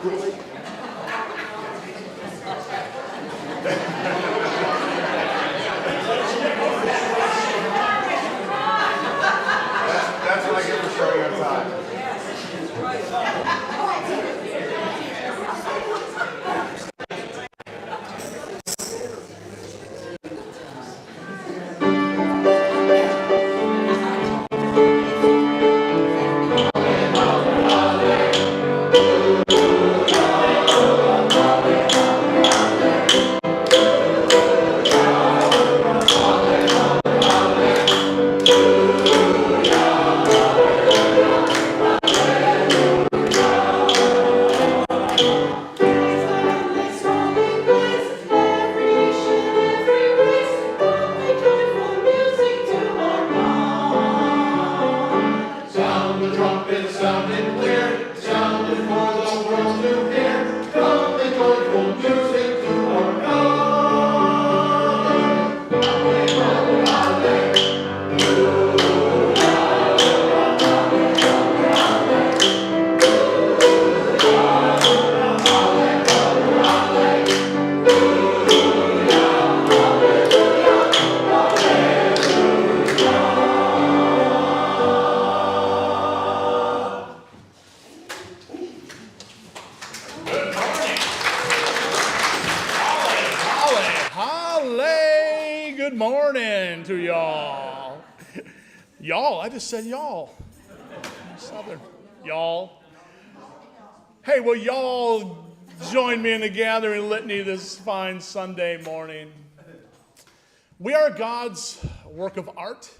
That's what I get for showing on time. Y'all, I just said y'all. Southern. Y'all. Hey, will y'all join me in the gathering litany this fine Sunday morning? We are God's work of art,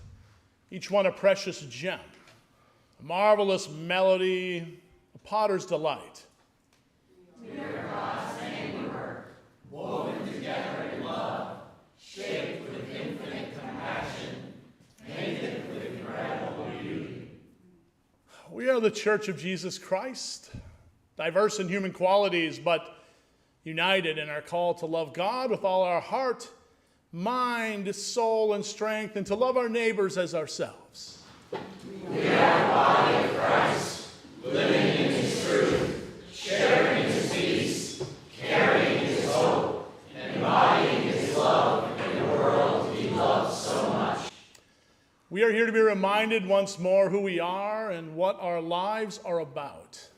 each one a precious gem, a marvelous melody, a potter's delight. We are God's handiwork, woven together in love, shaped with infinite compassion, painted with incredible beauty. We are the Church of Jesus Christ, diverse in human qualities, but united in our call to love God with all our heart, mind, soul, and strength, and to love our neighbors as ourselves. We are the body of Christ, living in His truth, sharing His peace, carrying His hope, and embodying His love in a world He loves so much. We are here to be reminded once more who we are and what our lives are about.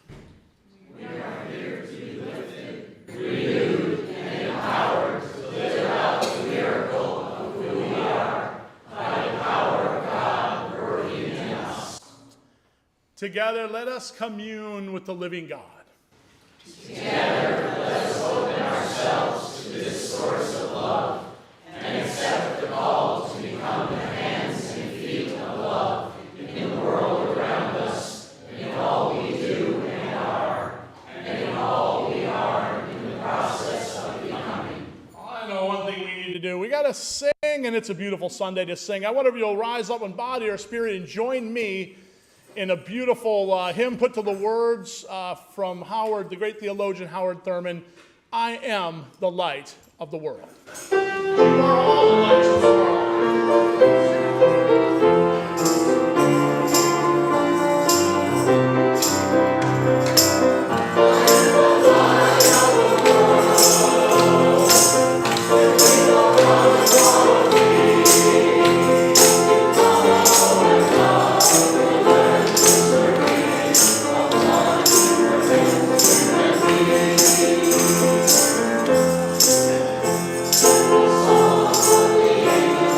We are here to be lifted, renewed, and empowered to live out the miracle of who we are by the power of God working in us. Together, let us commune with the living God. Together, let us open ourselves to this source of love and accept the call to become the hands and feet of love in the world around us, in all we do and are, and in all we are in the process of becoming. I know one thing we need to do. We got to sing, and it's a beautiful Sunday to sing. I wonder if you'll rise up in body or spirit and join me in a beautiful hymn put to the words from Howard, the great theologian Howard Thurman, I am the light of the world. You are all the lights of the world. All of the angels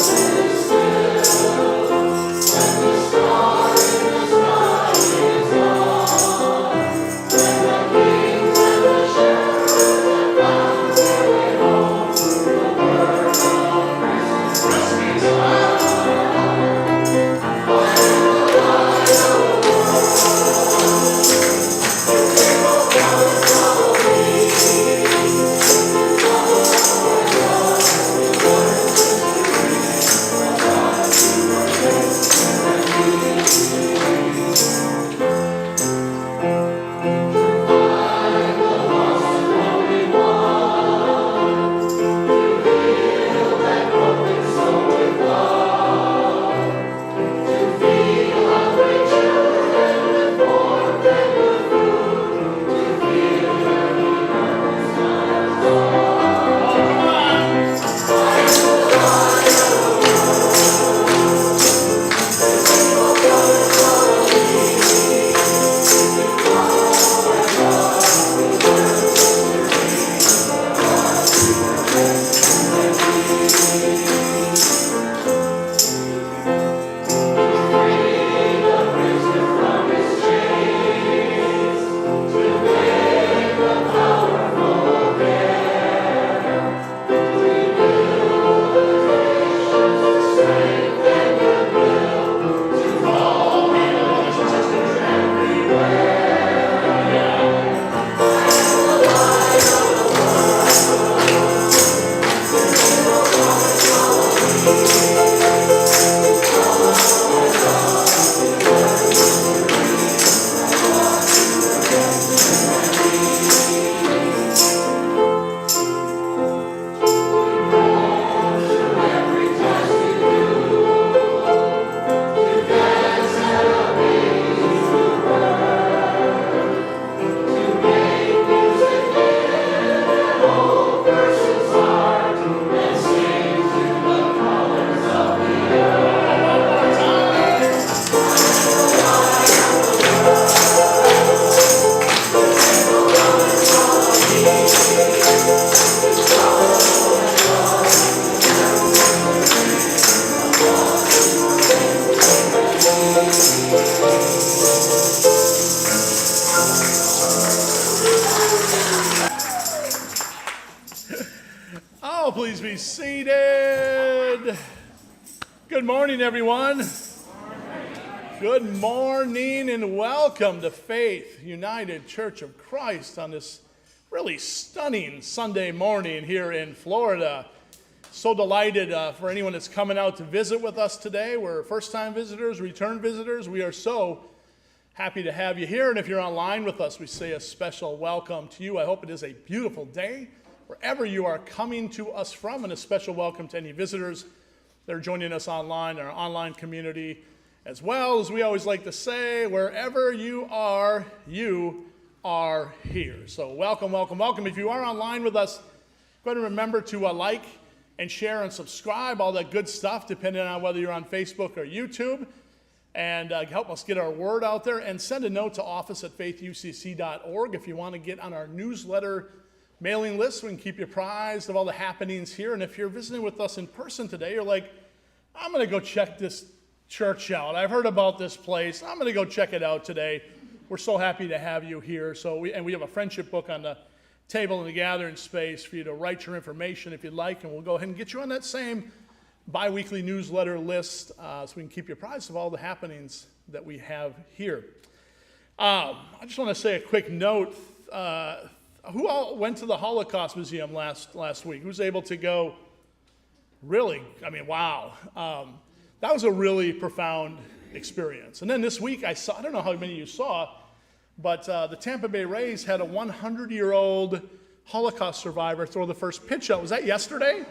Oh, please be seated. Good morning, everyone. Good morning and welcome to Faith United Church of Christ on this really stunning Sunday morning here in Florida. So delighted for anyone that's coming out to visit with us today. We're first-time visitors, return visitors. We are so happy to have you here. And if you're online with us, we say a special welcome to you. I hope it is a beautiful day wherever you are coming to us from, and a special welcome to any visitors that are joining us online, our online community, as well as we always like to say, wherever you are here. So welcome, welcome, welcome. If you are online with us, go ahead and remember to like and share and subscribe, all that good stuff, depending on whether you're on Facebook or YouTube, and help us get our word out there. And send a note to office@faithucc.org if you want to get on our newsletter mailing list. So we can keep you apprised of all the happenings here. And if you're visiting with us in person today, you're like, I'm going to go check this church out. I've heard about this place. I'm going to go check it out today. We're so happy to have you here. So we have a friendship book on the table in the gathering space for you to write your information if you'd like, and we'll go ahead and get you on that same bi-weekly newsletter list so we can keep you apprised of all the happenings that we have here. I just want to say a quick note. Who all went to the Holocaust Museum last week? Who was able to go? Really? I mean, wow. That was a really profound experience. And then this week I don't know how many of you saw, but the Tampa Bay Rays had a 100-year-old Holocaust survivor throw the first pitch out. Was that yesterday?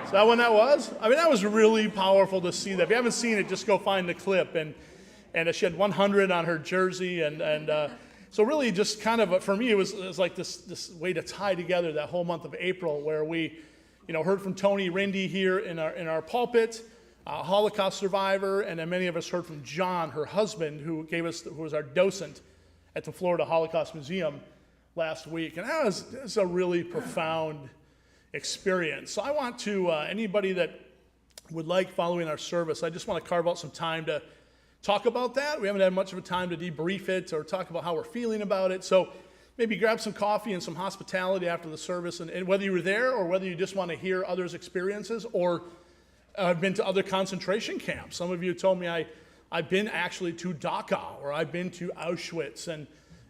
Is that when that was? I mean, that was really powerful to see that. If you haven't seen it, just go find the clip. And she had 100 on her jersey. And so really just kind of, for me, it was like this way to tie together that whole month of April where we heard from Tony Rindy here in our pulpit, a Holocaust survivor, and then many of us heard from John, her husband, who was our docent at the Florida Holocaust Museum last week. And that was a really profound experience. So I want to, anybody that would like following our service, I just want to carve out some time to talk about that. We haven't had much of a time to debrief it or talk about how we're feeling about it. So maybe grab some coffee and some hospitality after the service, and whether you were there or whether you just want to hear others' experiences or have been to other concentration camps. Some of you told me I've been actually to Dachau or I've been to Auschwitz, and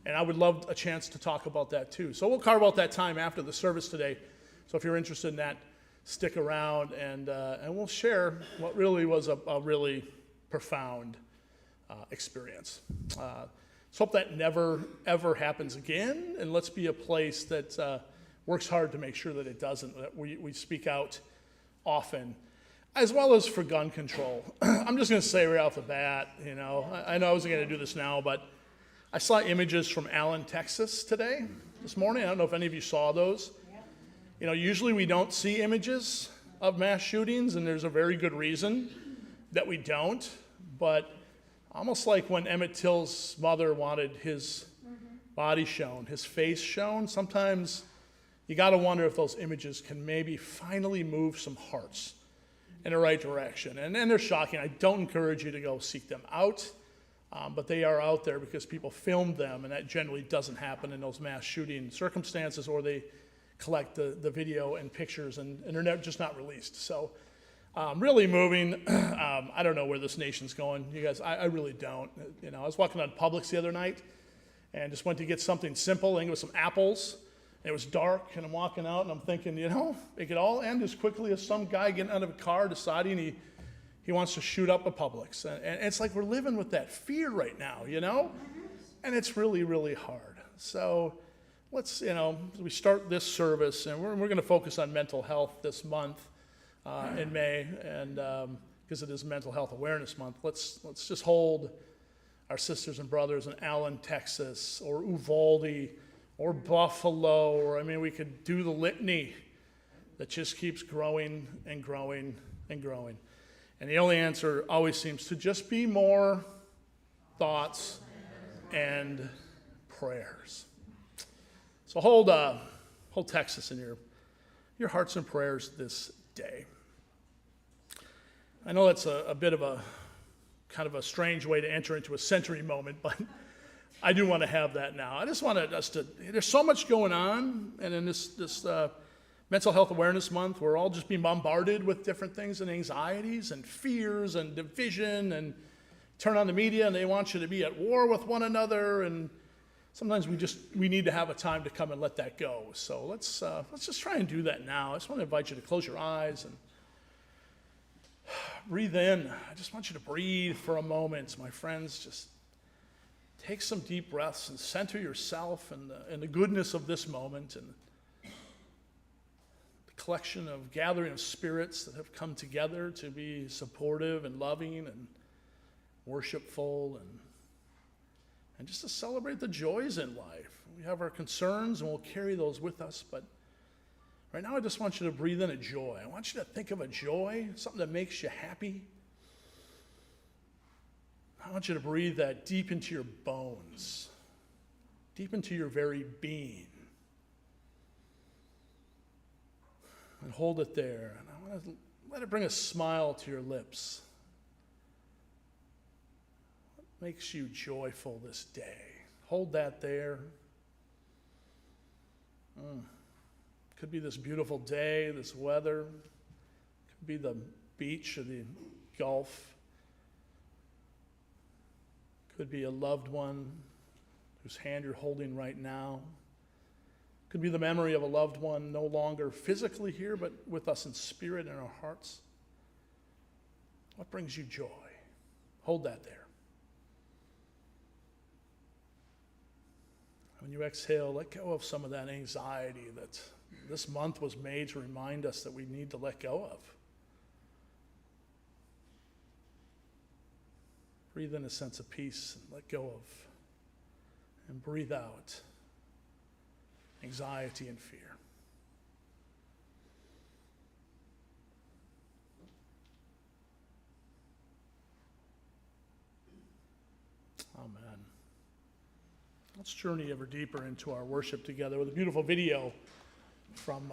I would love a chance to talk about that too. So we'll carve out that time after the service today. So if you're interested in that, stick around and we'll share what really was a really profound experience. Let's hope that never, ever happens again, and let's be a place that works hard to make sure that it doesn't, that we speak out often, as well as for gun control. I'm just going to say right off the bat, I know I wasn't going to do this now, but I saw images from Allen, Texas this morning. I don't know if any of you saw those. Usually we don't see images of mass shootings, and there's a very good reason that we don't, but almost like when Emmett Till's mother wanted his body shown, his face shown, sometimes you got to wonder if those images can maybe finally move some hearts in the right direction. And they're shocking. I don't encourage you to go seek them out, but they are out there because people filmed them, and that generally doesn't happen in those mass shooting circumstances, or they collect the video and pictures, and they're just not released. So really moving. I don't know where this nation's going, you guys. I really don't. I was walking on Publix the other night and just went to get something simple. I think it was some apples. And it was dark, and I'm walking out, and I'm thinking, it could all end as quickly as some guy getting out of a car deciding he wants to shoot up a Publix. And it's like we're living with that fear right now, And it's really, really hard. So let's, we start this service, and we're going to focus on mental health this month. In May, and because it is Mental Health Awareness Month, let's just hold our sisters and brothers in Allen, Texas, or Uvalde, or Buffalo, or we could do the litany that just keeps growing and growing and growing. And the only answer always seems to just be more thoughts and prayers. So hold Texas in your hearts and prayers this day. I know that's a bit of a kind of a strange way to enter into a century moment, but I do want to have that now. I just want us to, there's so much going on, and in this Mental Health Awareness Month, we're all just being bombarded with different things and anxieties and fears and division, and turn on the media and they want you to be at war with one another, and sometimes we need to have a time to come and let that go. So let's just try and do that now. I just want to invite you to close your eyes and breathe in. I just want you to breathe for a moment, my friends. Just take some deep breaths and center yourself in the goodness of this moment and the collection of gathering of spirits that have come together to be supportive and loving and worshipful and just to celebrate the joys in life. We have our concerns and we'll carry those with us, but right now I just want you to breathe in a joy. I want you to think of a joy, something that makes you happy. I want you to breathe that deep into your bones, deep into your very being. And hold it there. And I want to let it bring a smile to your lips. What makes you joyful this day? Hold that there. Could be this beautiful day, this weather. Could be the beach or the Gulf. Could be a loved one whose hand you're holding right now. Could be the memory of a loved one no longer physically here, but with us in spirit and our hearts. What brings you joy? Hold that there. When you exhale, let go of some of that anxiety that this month was made to remind us that we need to let go of. Breathe in a sense of peace and let go of, and breathe out anxiety and fear. Amen. Let's journey ever deeper into our worship together with a beautiful video from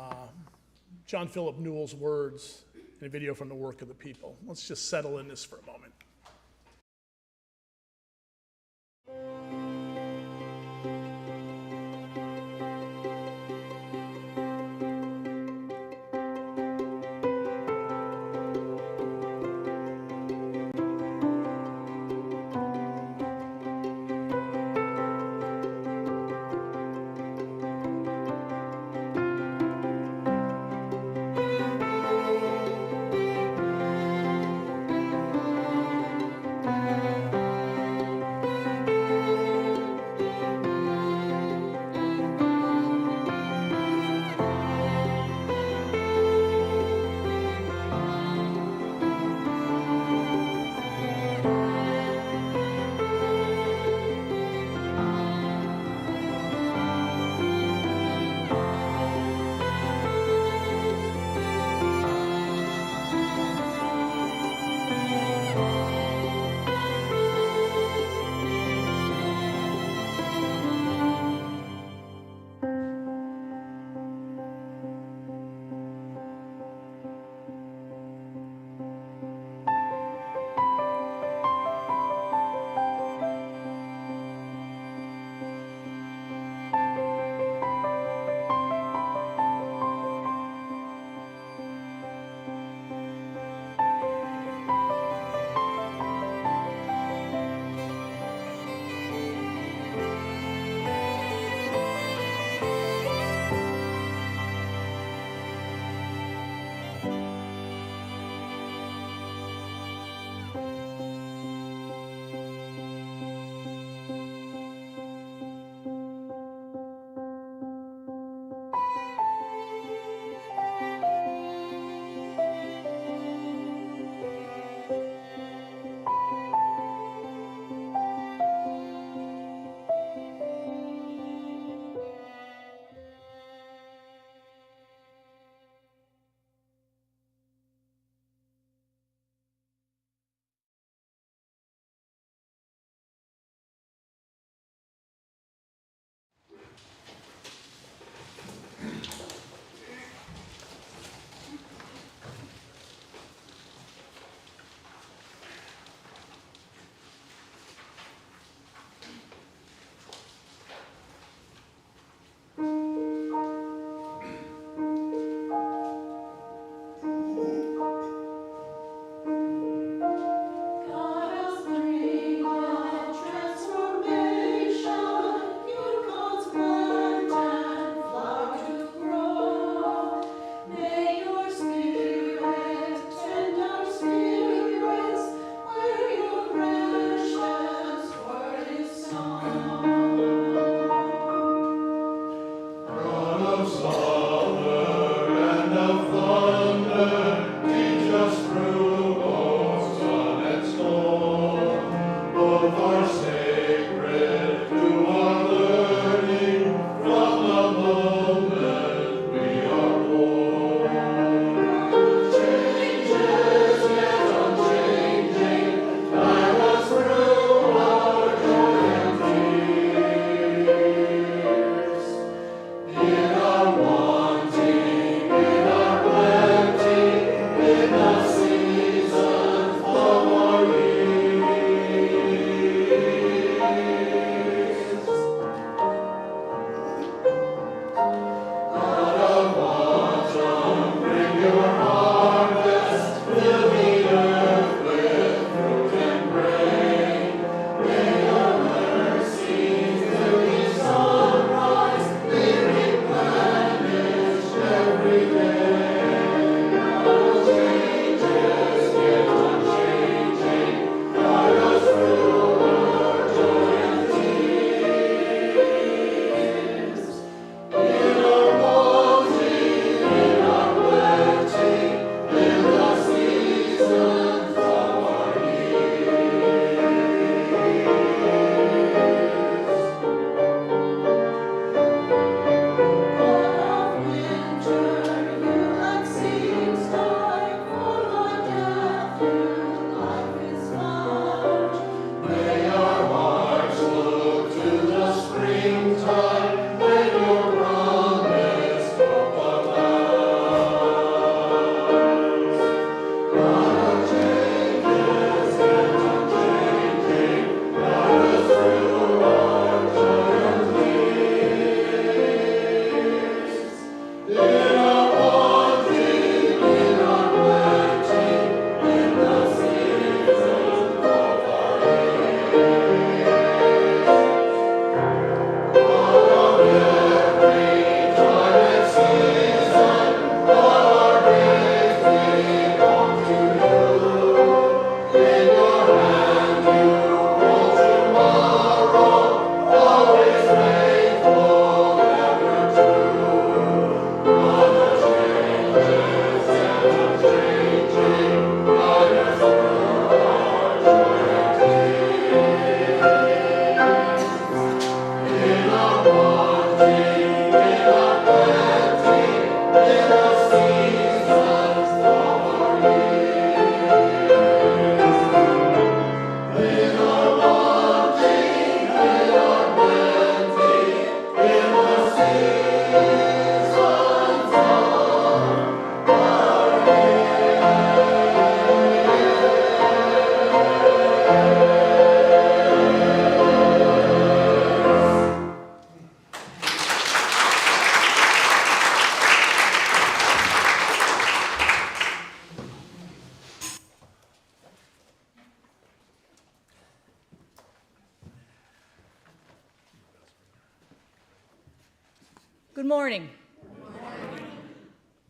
John Philip Newell's words and a video from the Work of the People. Let's just settle in this for a moment. Good morning.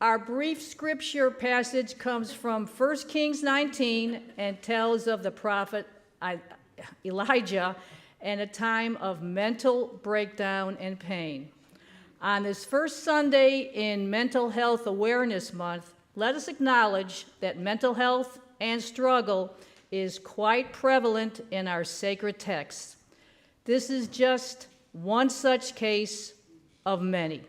Our brief scripture passage comes from 1 Kings 19 and tells of the prophet Elijah and a time of mental breakdown and pain. On this first Sunday in Mental Health Awareness Month, let us acknowledge that mental health and struggle is quite prevalent in our sacred texts. This is just one such case of many.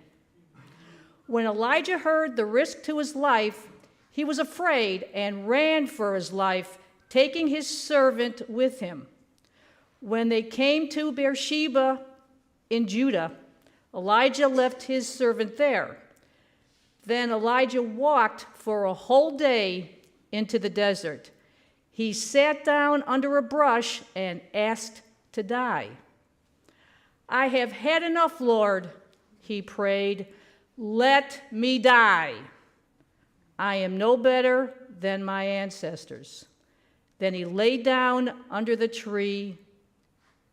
When Elijah heard the risk to his life, he was afraid and ran for his life, taking his servant with him. When they came to Beersheba in Judah, Elijah left his servant there. Then Elijah walked for a whole day into the desert. He sat down under a bush and asked to die. "I have had enough, Lord," he prayed. "Let me die. I am no better than my ancestors." Then he lay down under the tree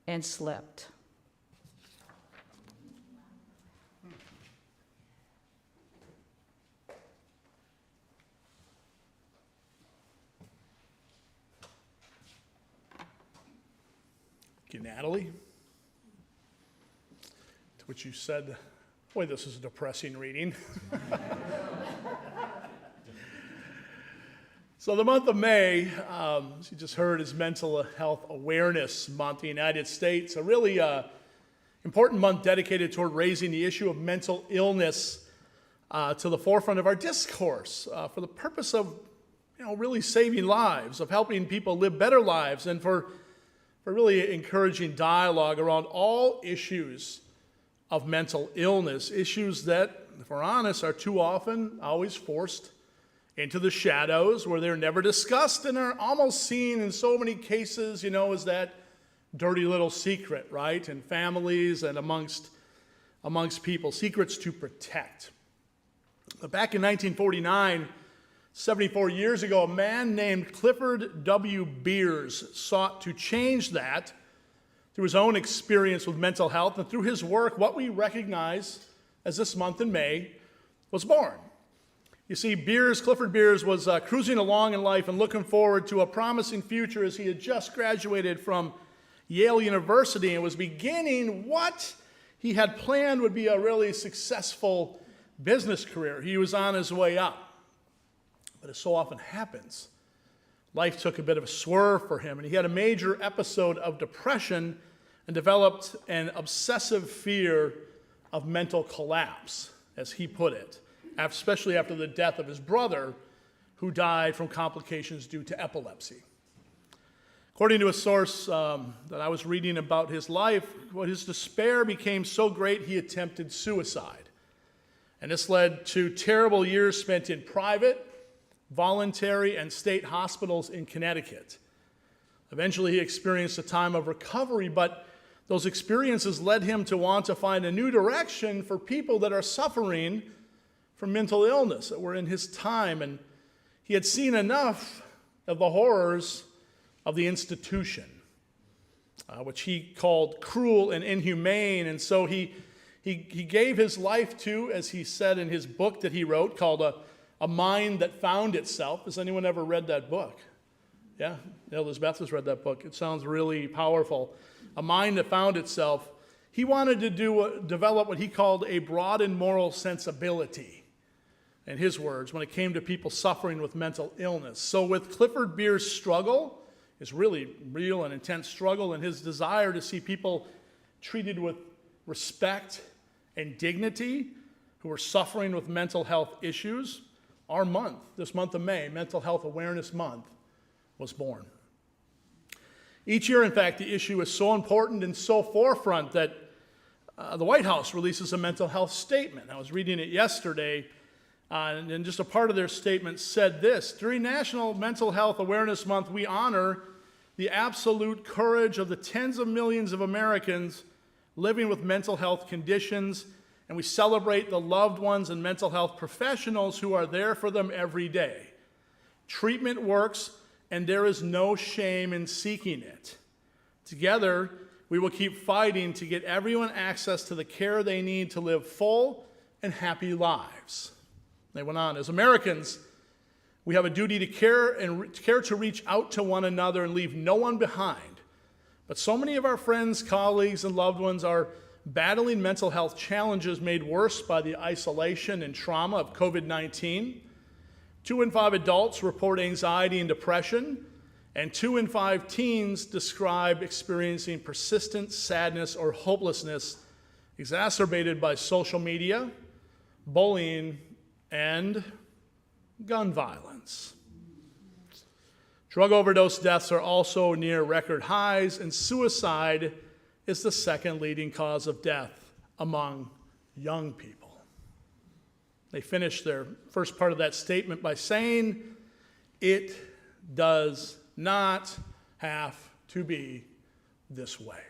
and slept. Thank you, Natalie. To which you said, boy, this is a depressing reading. So the month of May, as you just heard, is Mental Health Awareness Month in the United States, a really important month dedicated toward raising the issue of mental illness to the forefront of our discourse for the purpose of really saving lives, of helping people live better lives, and for really encouraging dialogue around all issues of mental illness, issues that, if we're honest, are too often always forced into the shadows where they're never discussed and are almost seen in so many cases, as that dirty little secret, right? In families and amongst people, secrets to protect. But back in 1949, 74 years ago, a man named Clifford W. Beers sought to change that through his own experience with mental health, and through his work, what we recognize as this month in May was born. You see, Clifford Beers was cruising along in life and looking forward to a promising future as he had just graduated from Yale University and was beginning what he had planned would be a really successful business career. He was on his way up. But as so often happens, life took a bit of a swerve for him, and he had a major episode of depression and developed an obsessive fear of mental collapse, as he put it, especially after the death of his brother, who died from complications due to epilepsy. According to a source that I was reading about his life, his despair became so great he attempted suicide. And this led to terrible years spent in private, voluntary, and state hospitals in Connecticut. Eventually, he experienced a time of recovery, but those experiences led him to want to find a new direction for people that are suffering from mental illness that were in his time. And he had seen enough of the horrors of the institution, which he called cruel and inhumane. And so he gave his life to, as he said in his book that he wrote called A Mind That Found Itself. Has anyone ever read that book? Yeah, Elizabeth has read that book. It sounds really powerful. A Mind That Found Itself. He wanted to develop what he called a broadened moral sensibility, in his words, when it came to people suffering with mental illness. So with Clifford Beers' struggle, his really real and intense struggle, and his desire to see people treated with respect and dignity who are suffering with mental health issues, our month, this month of May, Mental Health Awareness Month, was born. Each year, in fact, the issue is so important and so forefront that the White House releases a mental health statement. I was reading it yesterday, and just a part of their statement said this: "During National Mental Health Awareness Month, we honor the absolute courage of the tens of millions of Americans living with mental health conditions, and we celebrate the loved ones and mental health professionals who are there for them every day. Treatment works, and there is no shame in seeking it. Together, we will keep fighting to get everyone access to the care they need to live full, and happy lives. They went on, as Americans, we have a duty to care to reach out to one another and leave no one behind. But so many of our friends, colleagues, and loved ones are battling mental health challenges made worse by the isolation and trauma of COVID-19. 2 in 5 adults report anxiety and depression, and 2 in 5 teens describe experiencing persistent sadness or hopelessness exacerbated by social media, bullying, and gun violence. Drug overdose deaths are also near record highs, and suicide is the second leading cause of death among young people. They finish their first part of that statement by saying, "It does not have to be this way."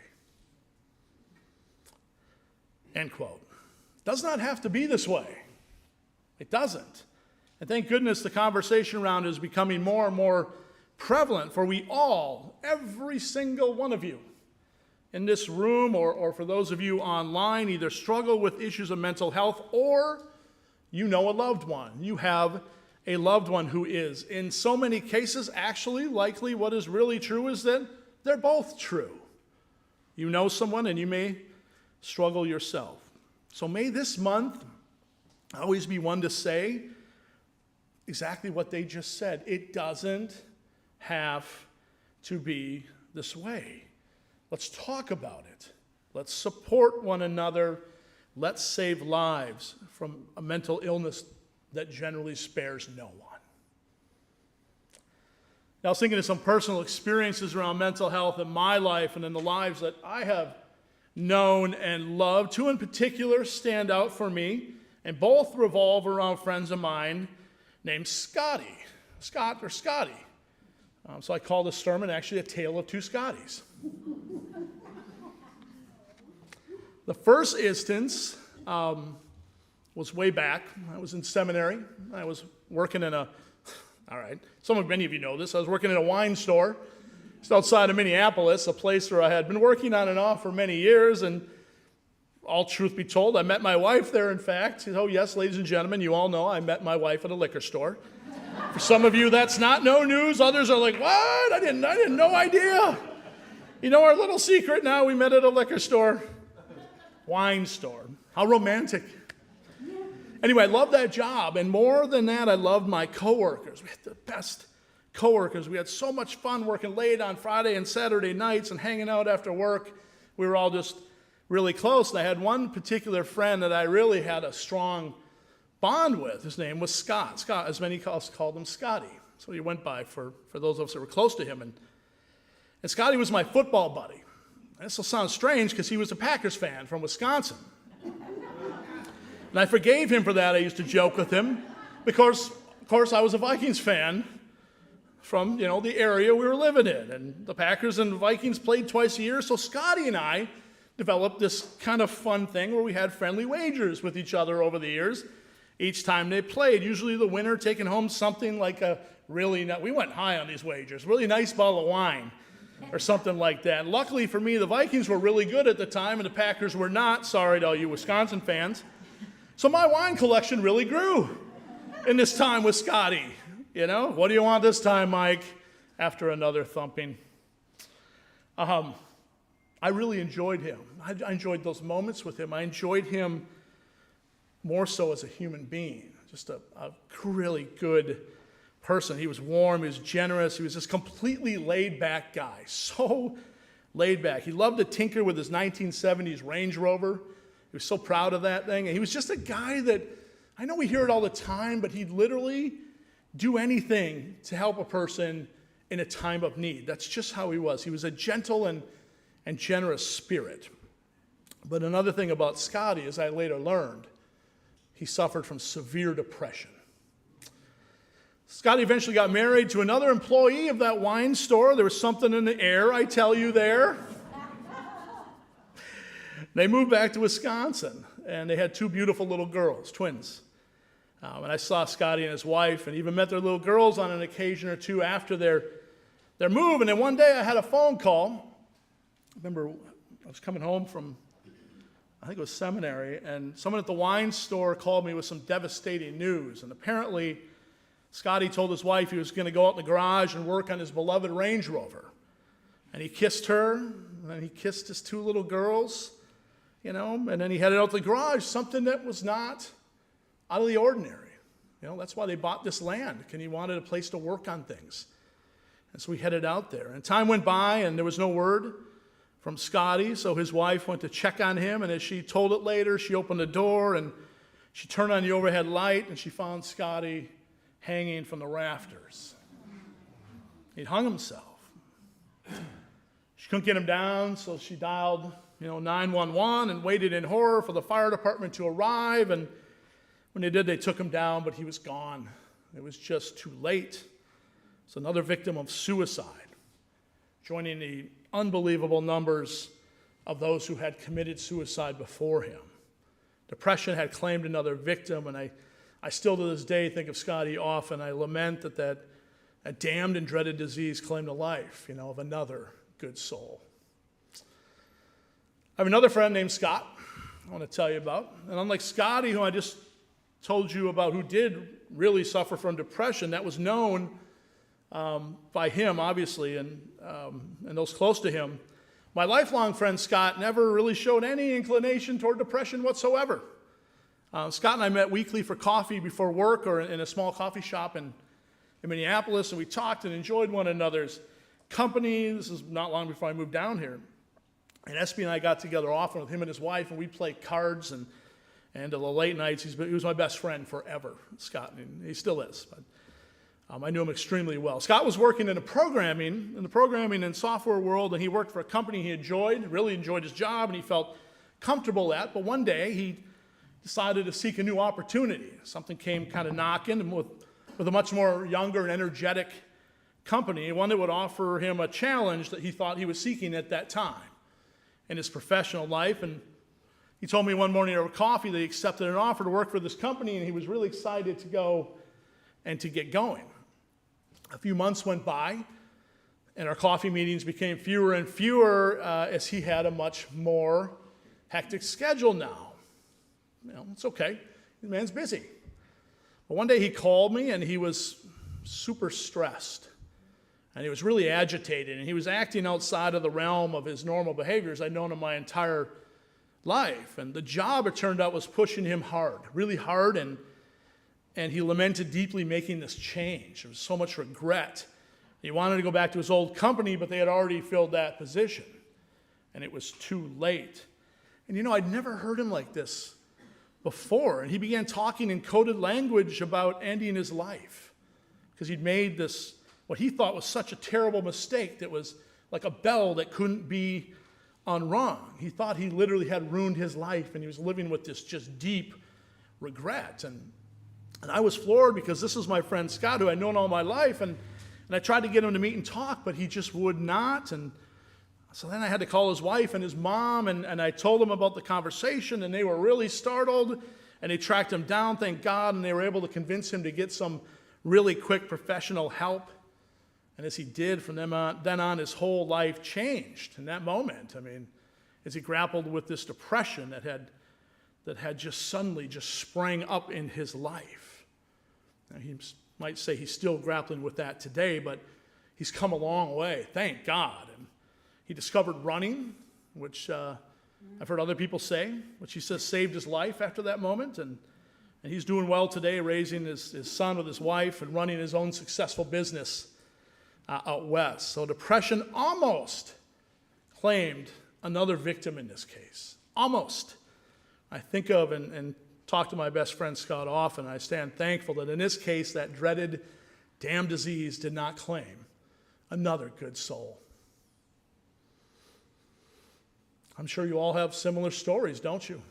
End quote. Does not have to be this way. It doesn't. And thank goodness the conversation around it is becoming more and more prevalent, for we all, every single one of you in this room, or for those of you online, either struggle with issues of mental health or you know a loved one. You have a loved one who is. In so many cases, actually, likely what is really true is that they're both true. You know someone and you may struggle yourself. So may this month always be one to say exactly what they just said. It doesn't have to be this way. Let's talk about it. Let's support one another. Let's save lives from a mental illness that generally spares no one. Now, I was thinking of some personal experiences around mental health in my life and in the lives that I have known and loved. 2 in particular stand out for me, and both revolve around friends of mine named Scotty. Scott or Scotty. So I call this sermon actually a tale of 2 Scotties. The first instance was way back. I was in seminary. I was working in many of you know this. I was working in a wine store just outside of Minneapolis, a place where I had been working on and off for many years. And all truth be told, I met my wife there, in fact. Oh, yes, ladies and gentlemen, you all know I met my wife at a liquor store. For some of you, that's not no news. Others are like, what? I didn't no idea. You know our little secret now? We met at a liquor store. Wine store. How romantic. Anyway, I loved that job, and more than that, I loved my coworkers. We had the best coworkers. We had so much fun working late on Friday and Saturday nights and hanging out after work. We were all just really close, and I had one particular friend that I really had a strong bond with. His name was Scott. Scott, as many called him Scotty. So he went by for those of us that were close to him. And Scotty was my football buddy. This will sound strange because he was a Packers fan from Wisconsin. And I forgave him for that. I used to joke with him because, of course, I was a Vikings fan from, the area we were living in. And the Packers and the Vikings played twice a year. So Scotty and I developed this kind of fun thing where we had friendly wagers with each other over the years. Each time they played, usually the winner taking home something like we went high on these wagers, really nice bottle of wine or something like that. And luckily for me, the Vikings were really good at the time and the Packers were not. Sorry to all you Wisconsin fans. So my wine collection really grew in this time with Scotty. What do you want this time, Mike? After another thumping. I really enjoyed him. I enjoyed those moments with him. I enjoyed him more so as a human being, just a really good person. He was warm, he was generous, he was this completely laid-back guy, so laid-back. He loved to tinker with his 1970s Range Rover. He was so proud of that thing. And he was just a guy that, I know we hear it all the time, but he'd literally do anything to help a person in a time of need. That's just how he was. He was a gentle and generous spirit. But another thing about Scotty, as I later learned, he suffered from severe depression. Scotty eventually got married to another employee of that wine store. There was something in the air, I tell you there. They moved back to Wisconsin, and they had 2 beautiful little girls, twins. And I saw Scotty and his wife, and even met their little girls on an occasion or two after their move. And then one day I had a phone call. I remember I was coming home from I think it was seminary, and someone at the wine store called me with some devastating news. And apparently, Scotty told his wife he was going to go out in the garage and work on his beloved Range Rover. And he kissed her, and then he kissed his 2 little girls, and then he headed out to the garage, something that was not out of the ordinary. That's why they bought this land, because he wanted a place to work on things. And so we headed out there. And time went by, and there was no word from Scotty, so his wife went to check on him, and as she told it later, she opened the door, and she turned on the overhead light, and she found Scotty hanging from the rafters. He'd hung himself. She couldn't get him down, so she dialed 911 and waited in horror for the fire department to arrive, and when they did, they took him down, but he was gone. It was just too late. It's another victim of suicide, joining the unbelievable numbers of those who had committed suicide before him. Depression had claimed another victim, and I still to this day think of Scotty often. I lament that damned and dreaded disease claimed the life, of another good soul. I have another friend named Scott I want to tell you about. And unlike Scotty, who I just told you about, who did really suffer from depression, that was known by him, obviously, and those close to him. My lifelong friend Scott never really showed any inclination toward depression whatsoever. Scott and I met weekly for coffee before work or in a small coffee shop in Minneapolis, and we talked and enjoyed one another's company. This is not long before I moved down here. And SB and I got together often with him and his wife, and we'd play cards and the late nights. He was my best friend forever, Scott, and he still is. But I knew him extremely well. Scott was working in the programming and software world, and he worked for a company he enjoyed, really enjoyed his job, and he felt comfortable at. But one day, he decided to seek a new opportunity. Something came kind of knocking, and with a much more younger and energetic company, one that would offer him a challenge that he thought he was seeking at that time in his professional life. And he told me one morning over coffee that he accepted an offer to work for this company, and he was really excited to go and to get going. A few months went by, and our coffee meetings became fewer and fewer as he had a much more hectic schedule now. It's okay. The man's busy. But one day he called me, and he was super stressed. And he was really agitated, and he was acting outside of the realm of his normal behaviors. I'd known him my entire life. And the job, it turned out, was pushing him hard, really hard, and he lamented deeply making this change. There was so much regret. He wanted to go back to his old company, but they had already filled that position, and it was too late. And I'd never heard him like this before, and he began talking in coded language about ending his life because he'd made this, what he thought was such a terrible mistake that was like a bell that couldn't be unrung. He thought he literally had ruined his life, and he was living with this just deep regret. And I was floored because this is my friend Scott, who I'd known all my life, and I tried to get him to meet and talk, but he just would not. And so then I had to call his wife and his mom, and I told them about the conversation, and they were really startled, and they tracked him down, thank God, and they were able to convince him to get some really quick professional help. And as he did, from then on, his whole life changed in that moment. As he grappled with this depression that had just suddenly just sprang up in his life. Now, he might say he's still grappling with that today, but he's come a long way, thank God. And he discovered running, which I've heard other people say, which he says saved his life after that moment. And he's doing well today, raising his son with his wife and running his own successful business out west. So depression almost claimed another victim in this case. Almost. I think of and talk to my best friend Scott often. I stand thankful that in this case, that dreaded damn disease did not claim another good soul. I'm sure you all have similar stories, don't you?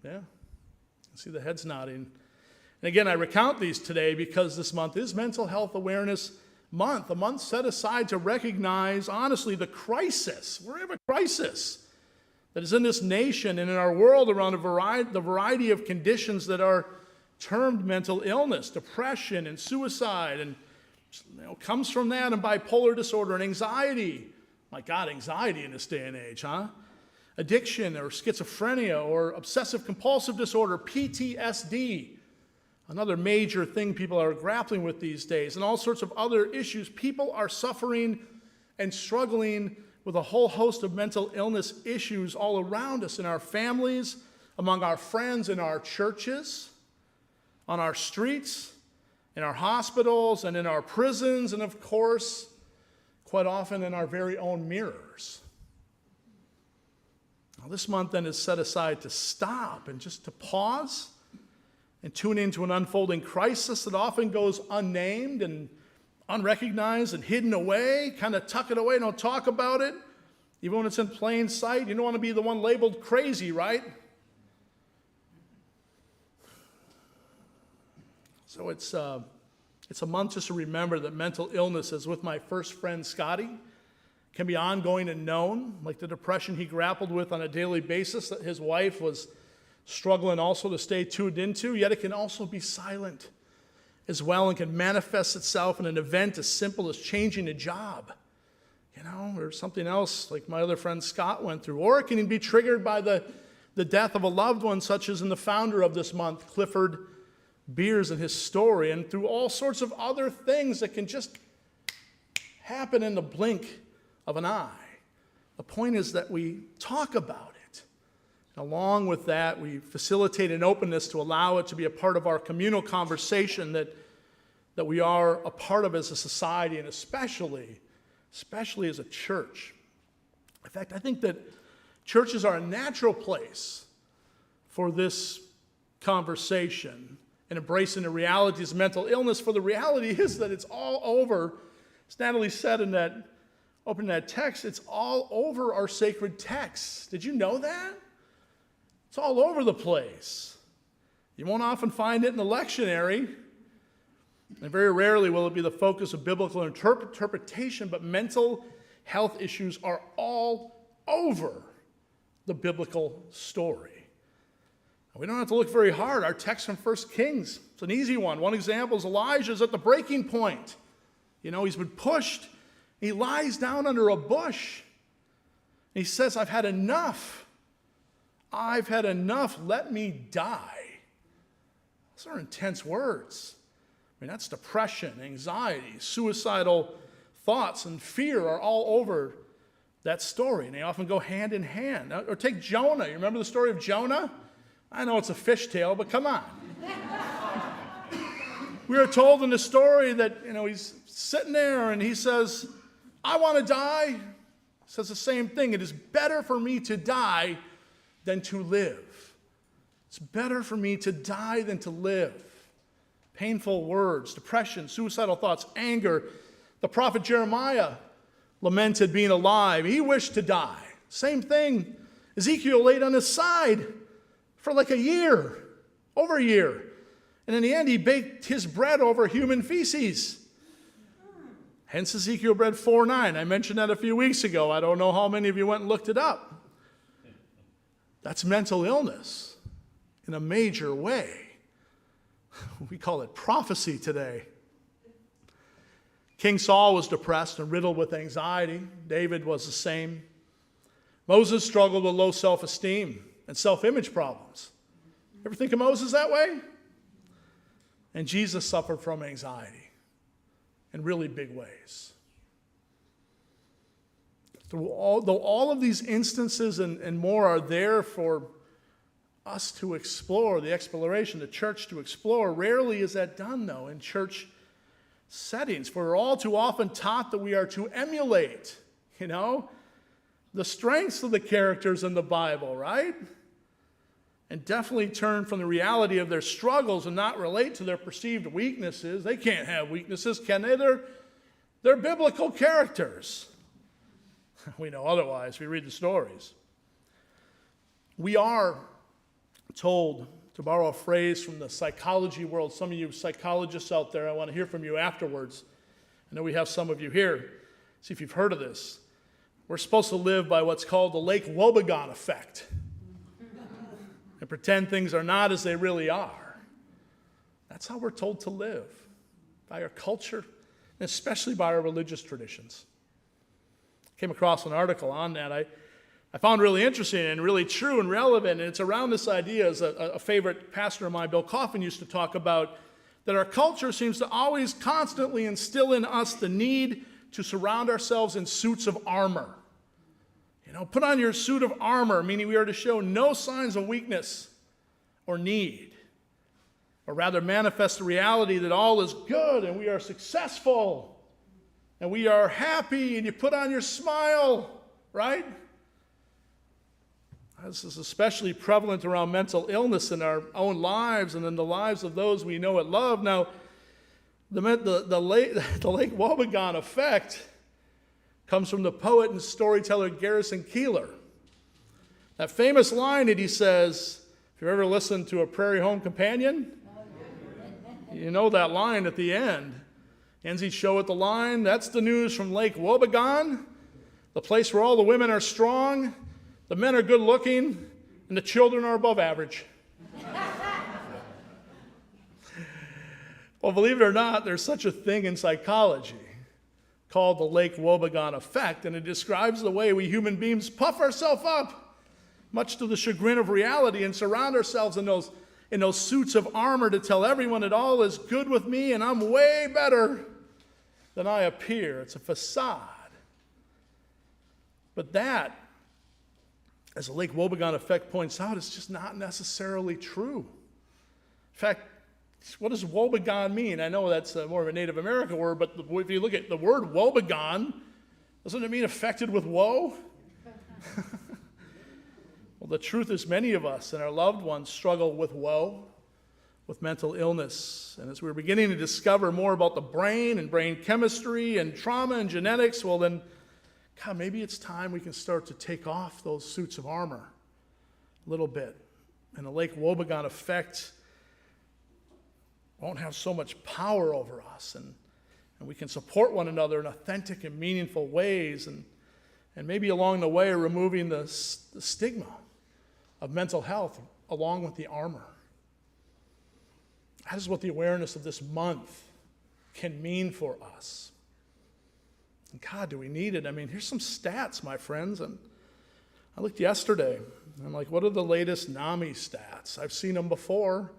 Yeah. I see the heads nodding. And again, I recount these today because this month is Mental Health Awareness Month, a month set aside to recognize, honestly, the crisis. We have a crisis that is in this nation and in our world around the variety of conditions that are termed mental illness, depression and suicide, and comes from that, and bipolar disorder and anxiety. My God, anxiety in this day and age, huh? addiction or schizophrenia or obsessive compulsive disorder, PTSD, another major thing people are grappling with these days, and all sorts of other issues. People are suffering and struggling with a whole host of mental illness issues all around us, in our families, among our friends, in our churches, on our streets, in our hospitals, and in our prisons, and of course, quite often in our very own mirrors. Now, this month then is set aside to stop and just to pause and tune into an unfolding crisis that often goes unnamed and unrecognized and hidden away, kind of tuck it away, don't talk about it, even when it's in plain sight. You don't want to be the one labeled crazy, right? So it's a month just to remember that mental illness, as with my first friend Scotty, can be ongoing and known, like the depression he grappled with on a daily basis that his wife was struggling also to stay tuned into, yet it can also be silent as well and can manifest itself in an event as simple as changing a job, or something else like my other friend Scott went through. Or it can be triggered by the death of a loved one, such as in the founder of this month, Clifford Beers, and his story, and through all sorts of other things that can just happen in the blink of an eye. The point is that we talk about it. And along with that, we facilitate an openness to allow it to be a part of our communal conversation that we are a part of as a society, and especially as a church. In fact, I think that churches are a natural place for this conversation and embracing the realities of mental illness, for the reality is that it's all over. As Natalie said in opening that text, it's all over our sacred texts. Did you know that? It's all over the place. You won't often find it in the lectionary, and very rarely will it be the focus of biblical interpretation, but mental health issues are all over the biblical story. We don't have to look very hard. Our text from 1 Kings, it's an easy one. One example is Elijah's at the breaking point. He's been pushed. He lies down under a bush. And he says, I've had enough. I've had enough. Let me die. Those are intense words. That's depression, anxiety, suicidal thoughts, and fear are all over that story. And they often go hand in hand. Or take Jonah. You remember the story of Jonah? I know it's a fishtail, but come on. We are told in the story that, he's sitting there and he says, I want to die. He says the same thing. It is better for me to die than to live. It's better for me to die than to live. Painful words, depression, suicidal thoughts, anger. The prophet Jeremiah lamented being alive. He wished to die. Same thing. Ezekiel laid on his side for like a year, over a year. And in the end, he baked his bread over human feces. Hence Ezekiel bread 4:9. I mentioned that a few weeks ago. I don't know how many of you went and looked it up. That's mental illness in a major way. We call it prophecy today. King Saul was depressed and riddled with anxiety. David was the same. Moses struggled with low self-esteem and self-image problems. Ever think of Moses that way? And Jesus suffered from anxiety in really big ways. Though all of these instances and more are there for us to explore, the exploration, the church to explore, rarely is that done, though, in church settings. For we're all too often taught that we are to emulate, the strengths of the characters in the Bible, right? And definitely turn from the reality of their struggles and not relate to their perceived weaknesses. They can't have weaknesses, can they? They're biblical characters. We know otherwise. We read the stories. We are told, to borrow a phrase from the psychology world, some of you psychologists out there, I want to hear from you afterwards. I know we have some of you here. See if you've heard of this. We're supposed to live by what's called the Lake Wobegon effect. And pretend things are not as they really are. That's how we're told to live, by our culture, and especially by our religious traditions. I came across an article on that. I I found really interesting and really true and relevant, and it's around this idea, as a favorite pastor of mine, Bill Coffin, used to talk about, that our culture seems to always constantly instill in us the need to surround ourselves in suits of armor. You know, put on your suit of armor, meaning we are to show no signs of weakness or need, or rather manifest the reality that all is good and we are successful and we are happy, and you put on your smile, right? This is especially prevalent around mental illness in our own lives and in the lives of those we know and love. Now, the Lake Wobegon effect comes from the poet and storyteller Garrison Keillor. That famous line that he says, if you've ever listened to A Prairie Home Companion, you know that line at the end. Ends each show with the line, "That's the news from Lake Wobegon, the place where all the women are strong, the men are good looking, and the children are above average." Well, believe it or not, there's such a thing in psychology called the Lake Wobegon effect, and it describes the way we human beings puff ourselves up, much to the chagrin of reality, and surround ourselves in those suits of armor to tell everyone that all is good with me and I'm way better than I appear. It's a facade. But that, as the Lake Wobegon effect points out, is just not necessarily true. In fact, what does woebegone mean? I know that's more of a Native American word, but if you look at the word woebegone, doesn't it mean affected with woe? Well, the truth is many of us and our loved ones struggle with woe, with mental illness. And as we're beginning to discover more about the brain and brain chemistry and trauma and genetics, well then, God, maybe it's time we can start to take off those suits of armor a little bit. And the Lake Wobegon effect won't have so much power over us, and we can support one another in authentic and meaningful ways, and maybe along the way removing the stigma of mental health along with the armor. That is what the awareness of this month can mean for us. And God, do we need it? I mean, here's some stats, my friends. And I looked yesterday, and I'm like, what are the latest NAMI stats? I've seen them before.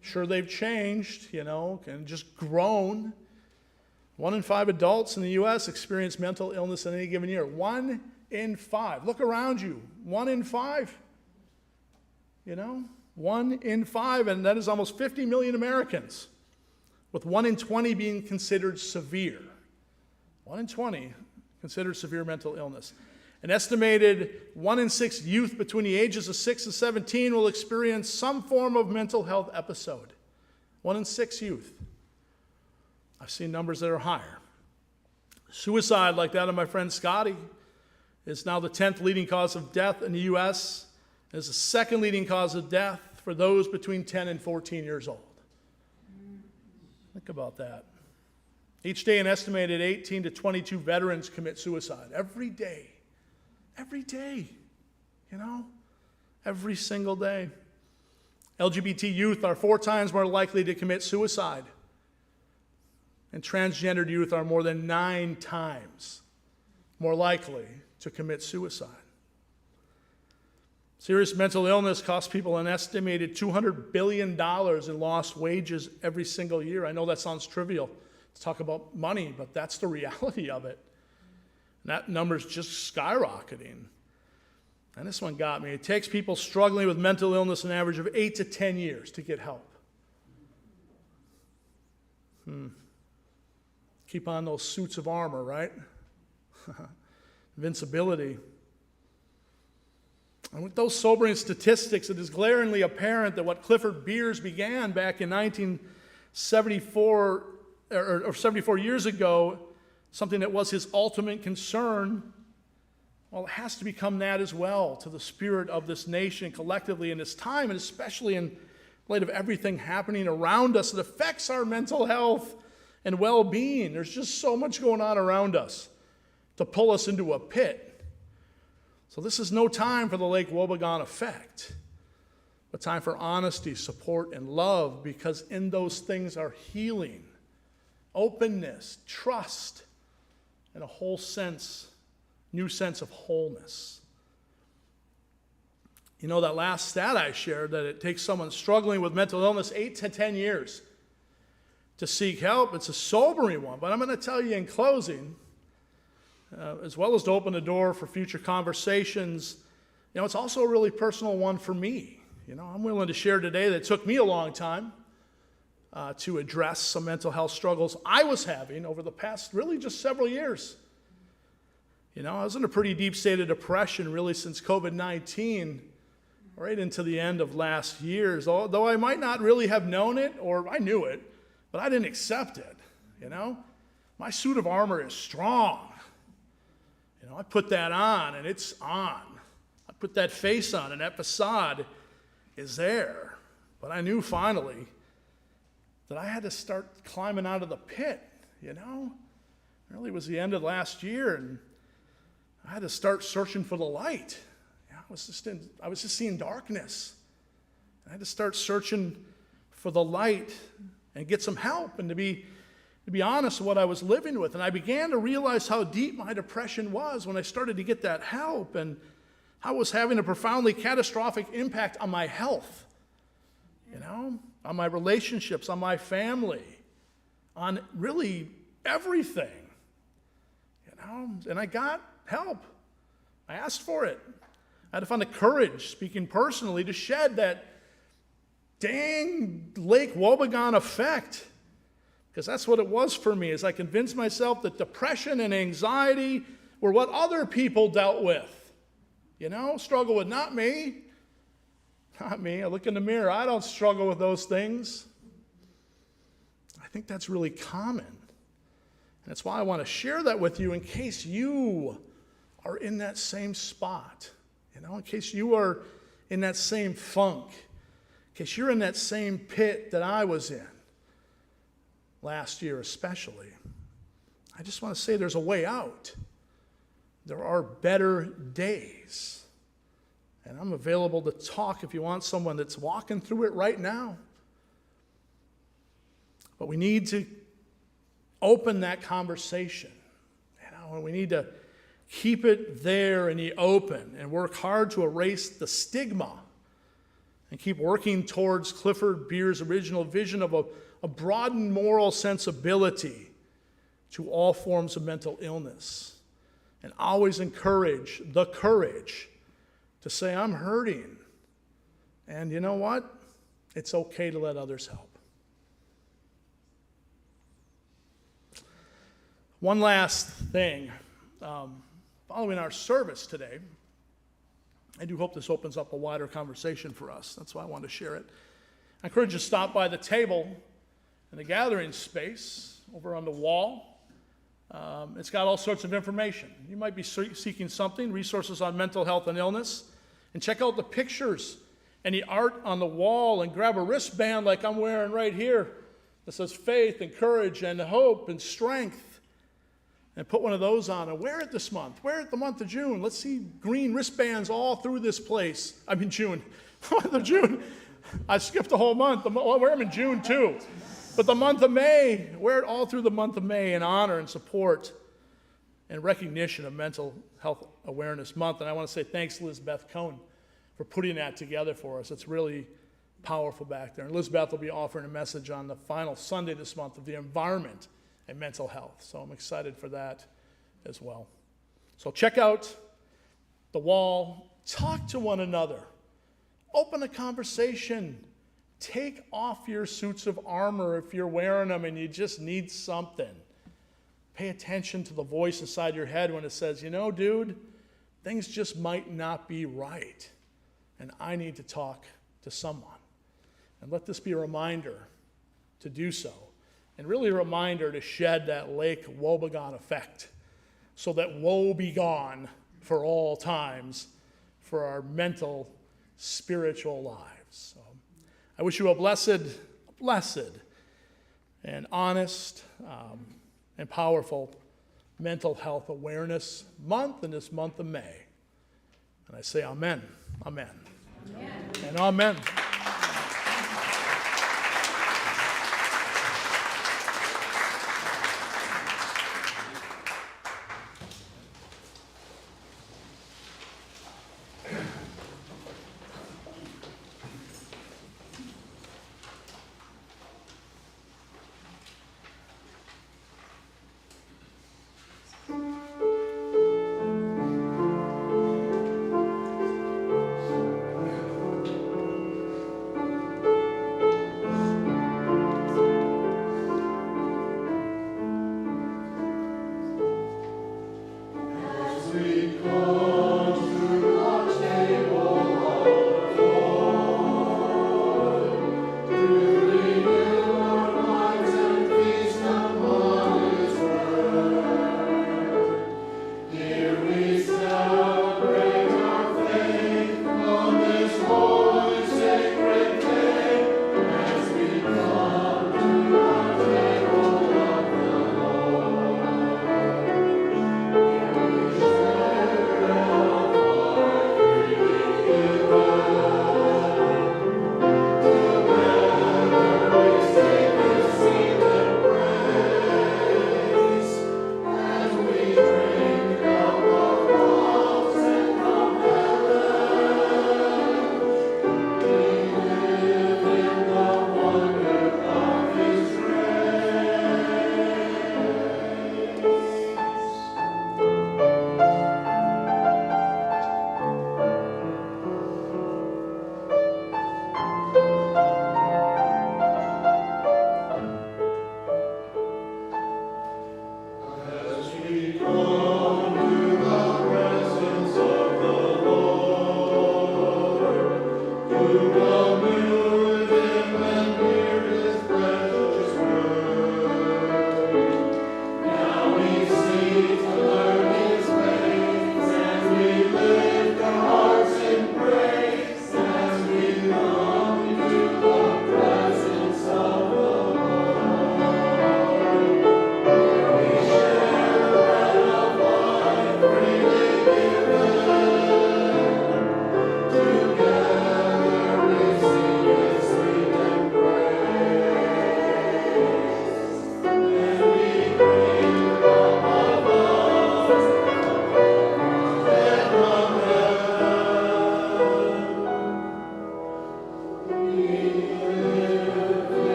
Sure, they've changed, and just grown. 1 in 5 adults in the U.S. experience mental illness in any given year. 1 in 5. Look around you. 1 in 5. 1 in 5, and that is almost 50 million Americans, with 1 in 20 being considered severe. 1 in 20 considered severe mental illness. An estimated 1 in 6 youth between the ages of 6 and 17 will experience some form of mental health episode. 1 in 6 youth. I've seen numbers that are higher. Suicide, like that of my friend Scotty, is now the 10th leading cause of death in the U.S. It is the second leading cause of death for those between 10 and 14 years old. Think about that. Each day, an estimated 18 to 22 veterans commit suicide. Every day. Every day. Every single day. LGBT youth are 4 times more likely to commit suicide. And transgendered youth are more than 9 times more likely to commit suicide. Serious mental illness costs people an estimated $200 billion in lost wages every single year. I know that sounds trivial to talk about money, but that's the reality of it. And that number's just skyrocketing. And this one got me. It takes people struggling with mental illness an average of 8 to 10 years to get help. Keep on those suits of armor, right? Invincibility. And with those sobering statistics, it is glaringly apparent that what Clifford Beers began back in 1974, or 74 years ago, something that was his ultimate concern, well, it has to become that as well to the spirit of this nation collectively in this time, and especially in light of everything happening around us that affects our mental health and well-being. There's just so much going on around us to pull us into a pit. So this is no time for the Lake Wobegon effect, but time for honesty, support, and love, because in those things are healing, openness, trust, and a new sense of wholeness. You know, that last stat I shared, that it takes someone struggling with mental illness 8 to 10 years to seek help. It's a sobering one, but I'm going to tell you in closing, as well as to open the door for future conversations, you know, it's also a really personal one for me. You know, I'm willing to share today that it took me a long time to address some mental health struggles I was having over the past really just several years. You know, I was in a pretty deep state of depression really since COVID-19, right into the end of last year. Though I might not really have known it, or I knew it, but I didn't accept it, you know. My suit of armor is strong. You know, I put that on, and it's on. I put that face on, and that facade is there. But I knew finally that I had to start climbing out of the pit, you know. It really was the end of last year, and I had to start searching for the light. Yeah, I was just seeing darkness. I had to start searching for the light and get some help, and to be honest with what I was living with. And I began to realize how deep my depression was when I started to get that help, and how it was having a profoundly catastrophic impact on my health, you know, on my relationships, on my family, on really everything, you know. And I got help. I asked for it. I had to find the courage, speaking personally, to shed that dang Lake Wobegon effect, because that's what it was for me, as I convinced myself that depression and anxiety were what other people dealt with. You know, struggle with, not me. Not me. I look in the mirror, I don't struggle with those things. I think that's really common. And that's why I want to share that with you in case you are in that same spot. You know, in case you are in that same funk. In case you're in that same pit that I was in last year especially. I just want to say there's a way out. There are better days. And I'm available to talk if you want someone that's walking through it right now. But we need to open that conversation. You know, and we need to keep it there in the open and work hard to erase the stigma and keep working towards Clifford Beer's original vision of a broadened moral sensibility to all forms of mental illness. And always encourage the courage to say, I'm hurting. And you know what? It's okay to let others help. One last thing. Following our service today, I do hope this opens up a wider conversation for us. That's why I wanted to share it. I encourage you to stop by the table in the gathering space over on the wall. It's got all sorts of information. You might be seeking something, resources on mental health and illness, and check out the pictures and the art on the wall, and grab a wristband like I'm wearing right here that says faith and courage and hope and strength, and put one of those on and wear it this month. Wear it the month of June. Let's see green wristbands all through this place. I mean June. Month of June. I skipped a whole month. I'll wear them in June too. But the month of May, wear it all through the month of May in honor and support and recognition of Mental Health Awareness Month. And I want to say thanks to Elizabeth Cohn for putting that together for us. It's really powerful back there. And Elizabeth will be offering a message on the final Sunday this month of the environment and mental health. So I'm excited for that as well. So check out the wall. Talk to one another. Open a conversation. Take off your suits of armor if you're wearing them and you just need something. Pay attention to the voice inside your head when it says, you know, dude, things just might not be right, and I need to talk to someone. And let this be a reminder to do so, and really a reminder to shed that Lake Wobegon effect, so that woe be gone for all times for our mental, spiritual lives. So, I wish you a blessed and honest and powerful Mental Health Awareness Month in this month of May. And I say amen, amen, amen. And amen.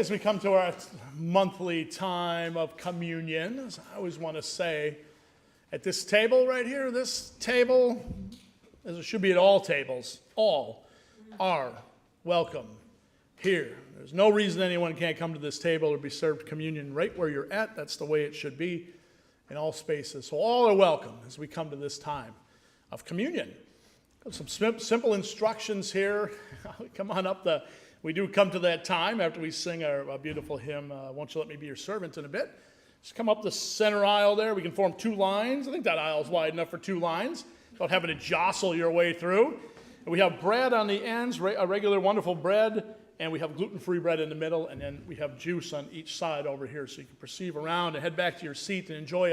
as we come to our monthly time of communion, as I always want to say, at this table right here, this table, as it should be at all tables, all are welcome here. There's no reason anyone can't come to this table or be served communion right where you're at. That's the way it should be in all spaces. So all are welcome as we come to this time of communion. Some simple instructions here. Come on up. We do come to that time after we sing our beautiful hymn, Won't You Let Me Be Your Servant, in a bit. Just come up the center aisle there. We can form two lines. I think that aisle is wide enough for two lines without having to jostle your way through. And we have bread on the ends, a regular wonderful bread, and we have gluten-free bread in the middle, and then we have juice on each side over here so you can perceive around and head back to your seat and enjoy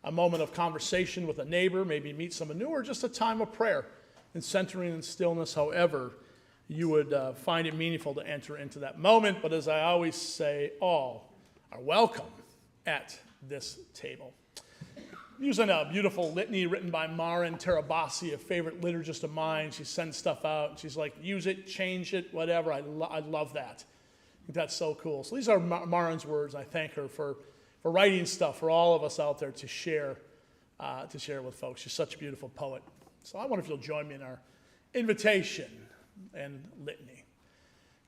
a moment of conversation with a neighbor, maybe meet someone new, or just a time of prayer and centering and stillness, however you would find it meaningful to enter into that moment. But as I always say, all are welcome at this table. I'm using a beautiful litany written by Marin Terabasi, a favorite liturgist of mine. She sends stuff out, and she's like, use it, change it, whatever. I love that. I think that's so cool. So these are Marin's words. I thank her for writing stuff for all of us out there to share with folks. She's such a beautiful poet. So I wonder if you'll join me in our invitation and litany.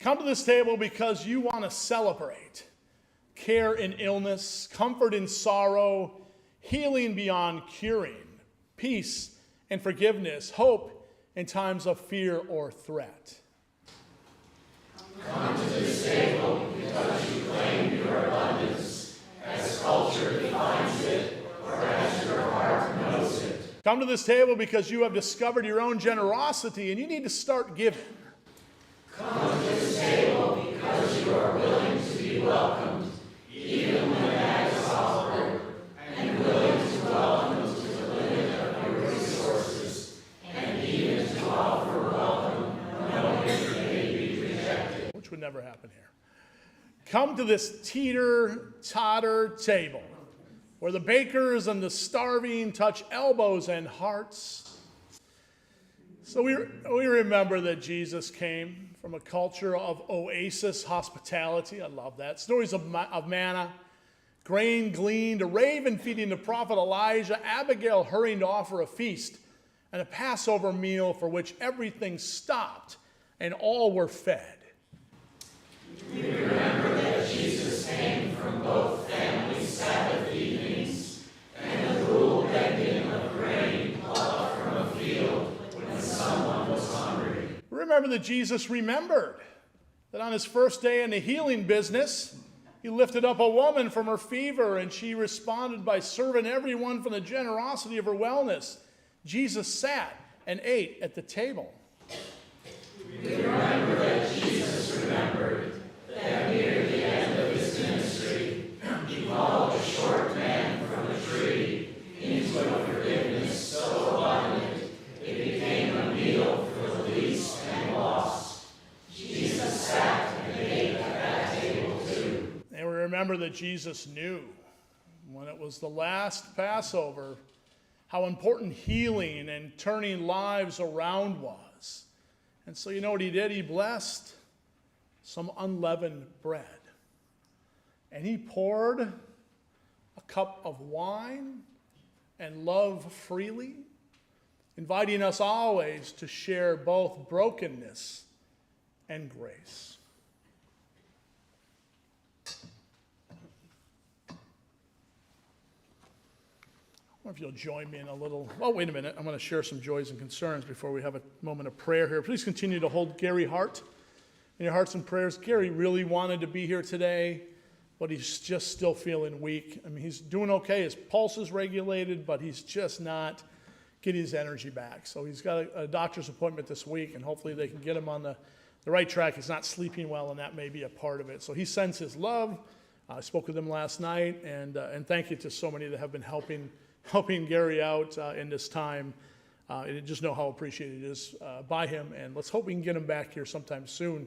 Come to this table because you want to celebrate care in illness, comfort in sorrow, healing beyond curing, peace and forgiveness, hope in times of fear or threat. Come to this table because you claim your abundance, as culture defines it, or as your heart knows it. Come to this table because you have discovered your own generosity and you need to start giving. Come to this table because you are willing to be welcomed, even when that is awkward, and willing to welcome to the limit of your resources, and even to offer welcome knowing you may be rejected. Which would never happen here. Come to this teeter-totter table where the bakers and the starving touch elbows and hearts. So we remember that Jesus came from a culture of oasis hospitality. I love that. Stories of manna, grain gleaned, a raven feeding the prophet Elijah, Abigail hurrying to offer a feast, and a Passover meal for which everything stopped and all were fed. We remember that Jesus came from both family Sabbath evenings and the cool bending of grain plucked from a field when someone was hungry. Remember that Jesus remembered that on his first day in the healing business, he lifted up a woman from her fever, and she responded by serving everyone from the generosity of her wellness. Jesus sat and ate at the table. We remember that Jesus remembered that near the end of his ministry, he called a short man from a tree into a forgiveness so abundant it became a meal for the least and lost. Jesus sat and ate at that table too. And we remember that Jesus knew when it was the last Passover how important healing and turning lives around was. And so you know what he did? He blessed some unleavened bread. And he poured a cup of wine and love freely, inviting us always to share both brokenness and grace. I wonder if you'll join me in a little, oh, wait a minute. I'm going to share some joys and concerns before we have a moment of prayer here. Please continue to hold Gary Hart in your hearts and prayers. Gary really wanted to be here today, but he's just still feeling weak. I mean, he's doing okay. His pulse is regulated, but he's just not getting his energy back. So he's got a doctor's appointment this week, and hopefully they can get him on the right track. He's not sleeping well, and that may be a part of it. So he sends his love. I spoke with him last night, and thank you to so many that have been helping Gary out in this time. And just know how appreciated it is by him. And let's hope we can get him back here sometime soon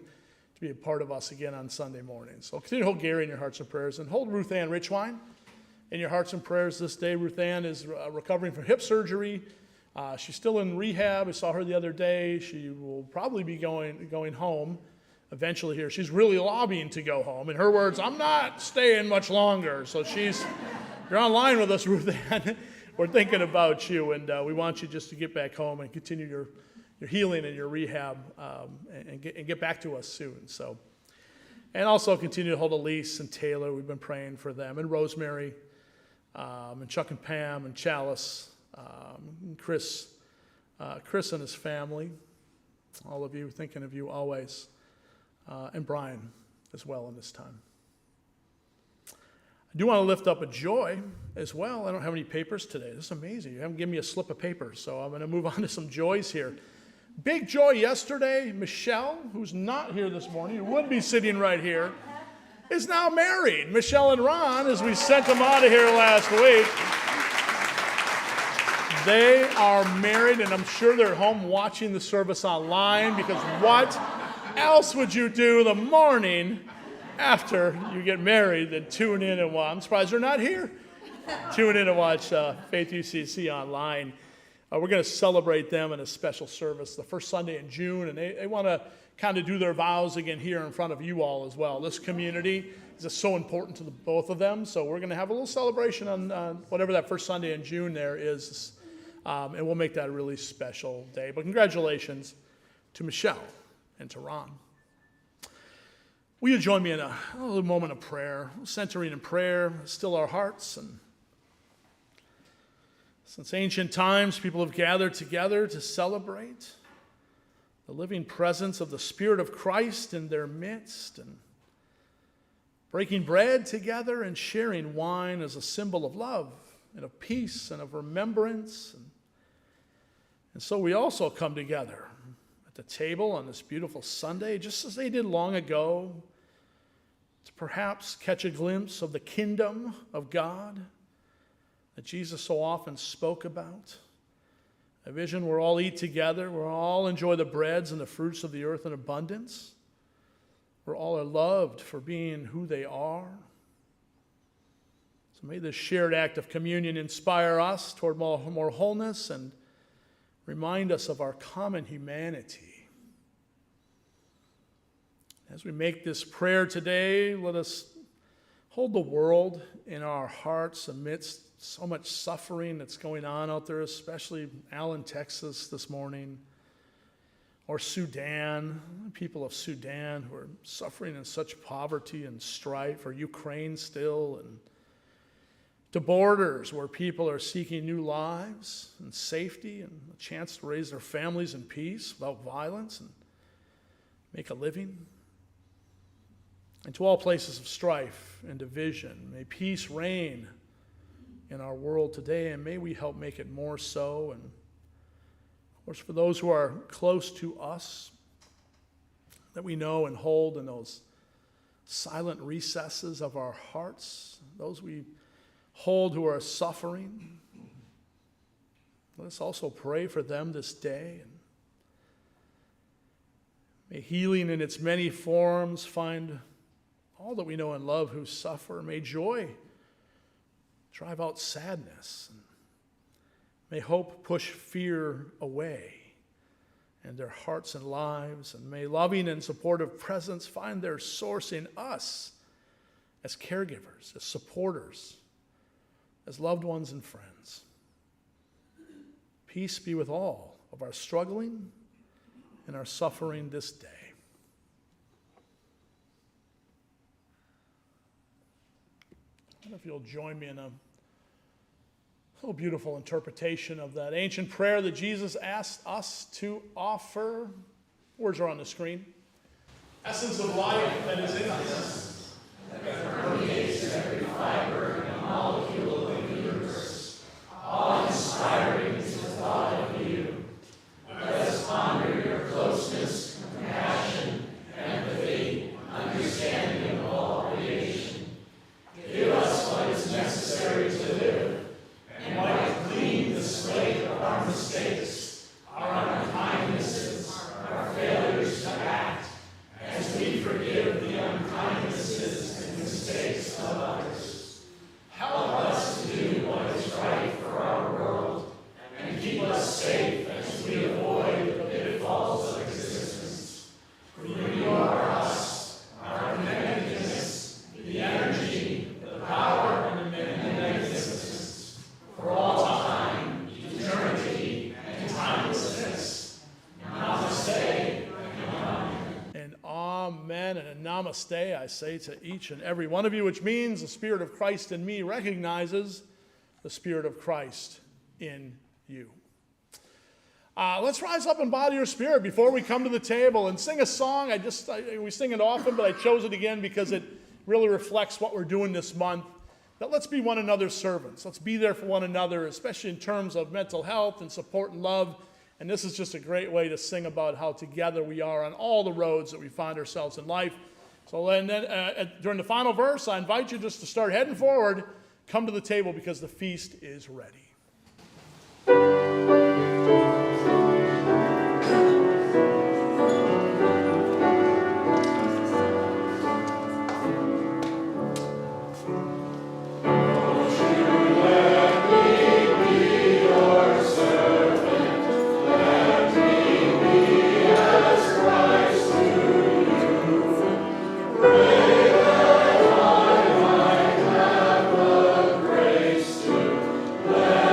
to be a part of us again on Sunday morning. So continue to hold Gary in your hearts and prayers. And hold Ruth Ann Richwine in your hearts and prayers this day. Ruth Ann is recovering from hip surgery. She's still in rehab. I saw her the other day. She will probably be going home eventually here. She's really lobbying to go home. In her words, I'm not staying much longer. So you're online with us, Ruth Ann. We're thinking about you, and we want you just to get back home and continue your healing and your rehab, and get back to us soon. So, and also continue to hold Elise and Taylor. We've been praying for them, and Rosemary, and Chuck and Pam, and Chalice, and Chris and his family. All of you, thinking of you always, and Brian as well in this time. I do want to lift up a Joy as well. I don't have any papers today. This is amazing. You haven't given me a slip of paper, so I'm going to move on to some joys here. Big joy yesterday, Michelle, who's not here this morning, who would be sitting right here, is now married. Michelle and Ron, as we sent them out of here last week, they are married, and I'm sure they're at home watching the service online, because what else would you do the morning after you get married than tune in and watch? I'm surprised they're not here. Tune in and watch Faith UCC online. We're going to celebrate them in a special service the first Sunday in June, and they want to kind of do their vows again here in front of you all as well. This community is just so important to both of them, so we're going to have a little celebration on whatever that first Sunday in June there is, and we'll make that a really special day. But congratulations to Michelle and to Ron. Will you join me in a little moment of prayer, centering in prayer, still our hearts. And since ancient times, people have gathered together to celebrate the living presence of the Spirit of Christ in their midst, and breaking bread together and sharing wine as a symbol of love and of peace and of remembrance. And so we also come together at the table on this beautiful Sunday, just as they did long ago, to perhaps catch a glimpse of the kingdom of God that Jesus so often spoke about. A vision where all eat together, where all enjoy the breads and the fruits of the earth in abundance, where all are loved for being who they are. So may this shared act of communion inspire us toward more wholeness and remind us of our common humanity. As we make this prayer today, let us hold the world in our hearts amidst so much suffering that's going on out there, especially Allen, Texas this morning, or Sudan, people of Sudan who are suffering in such poverty and strife, or Ukraine still, and to borders where people are seeking new lives and safety and a chance to raise their families in peace without violence and make a living. And to all places of strife and division, may peace reign in our world today, and may we help make it more so. And of course, for those who are close to us, that we know and hold in those silent recesses of our hearts, those we hold who are suffering, let us also pray for them this day. And may healing in its many forms find all that we know and love who suffer. May joy drive out sadness. And may hope push fear away in their hearts and lives. And may loving and supportive presence find their source in us as caregivers, as supporters, as loved ones and friends. Peace be with all of our struggling and our suffering this day. I don't know if you'll join me in a little beautiful interpretation of that ancient prayer that Jesus asked us to offer. Words are on the screen. Essence of life that is in us, that permeates every fiber and molecule of the universe, awe-inspiring is the thought of you. Let us ponder your closeness, compassion, empathy, understanding of all creation. Give us what is necessary to live, and wipe clean the slate of our mistakes, our unkindnesses, our failures to act, as we forgive the unkindnesses and mistakes of others. Help us namaste I say to each and every one of you, which means the Spirit of Christ in me recognizes the Spirit of Christ in you. Let's rise up and bow to your spirit before we come to the table and sing a song. We sing it often, but I chose it again because it really reflects what we're doing this month. That let's be one another's servants. Let's be there for one another, especially in terms of mental health and support and love. And this is just a great way to sing about how together we are on all the roads that we find ourselves in life. So then, during the final verse, I invite you just to start heading forward, come to the table because the feast is ready. Grace to let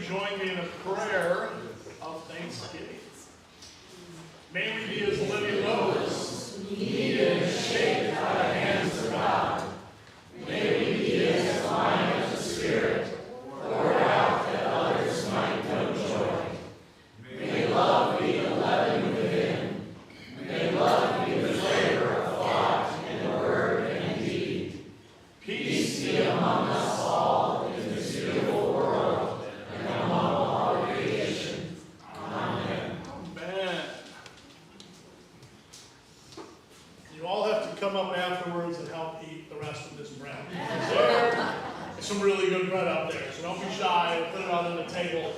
join me in a prayer of thanksgiving? May we be as living loaves, kneaded and shaped by the hands of God. May we be as wine of the Spirit, poured out that others might know joy. May love be the leaven within. May love be the flavor of thought and word and deed. Peace be among us all in this beautiful world and among all creation. Amen. Amen. You all have to come up afterwards and help eat the rest of this bread. There's some really good bread out there, so don't be shy. We'll put it out on the table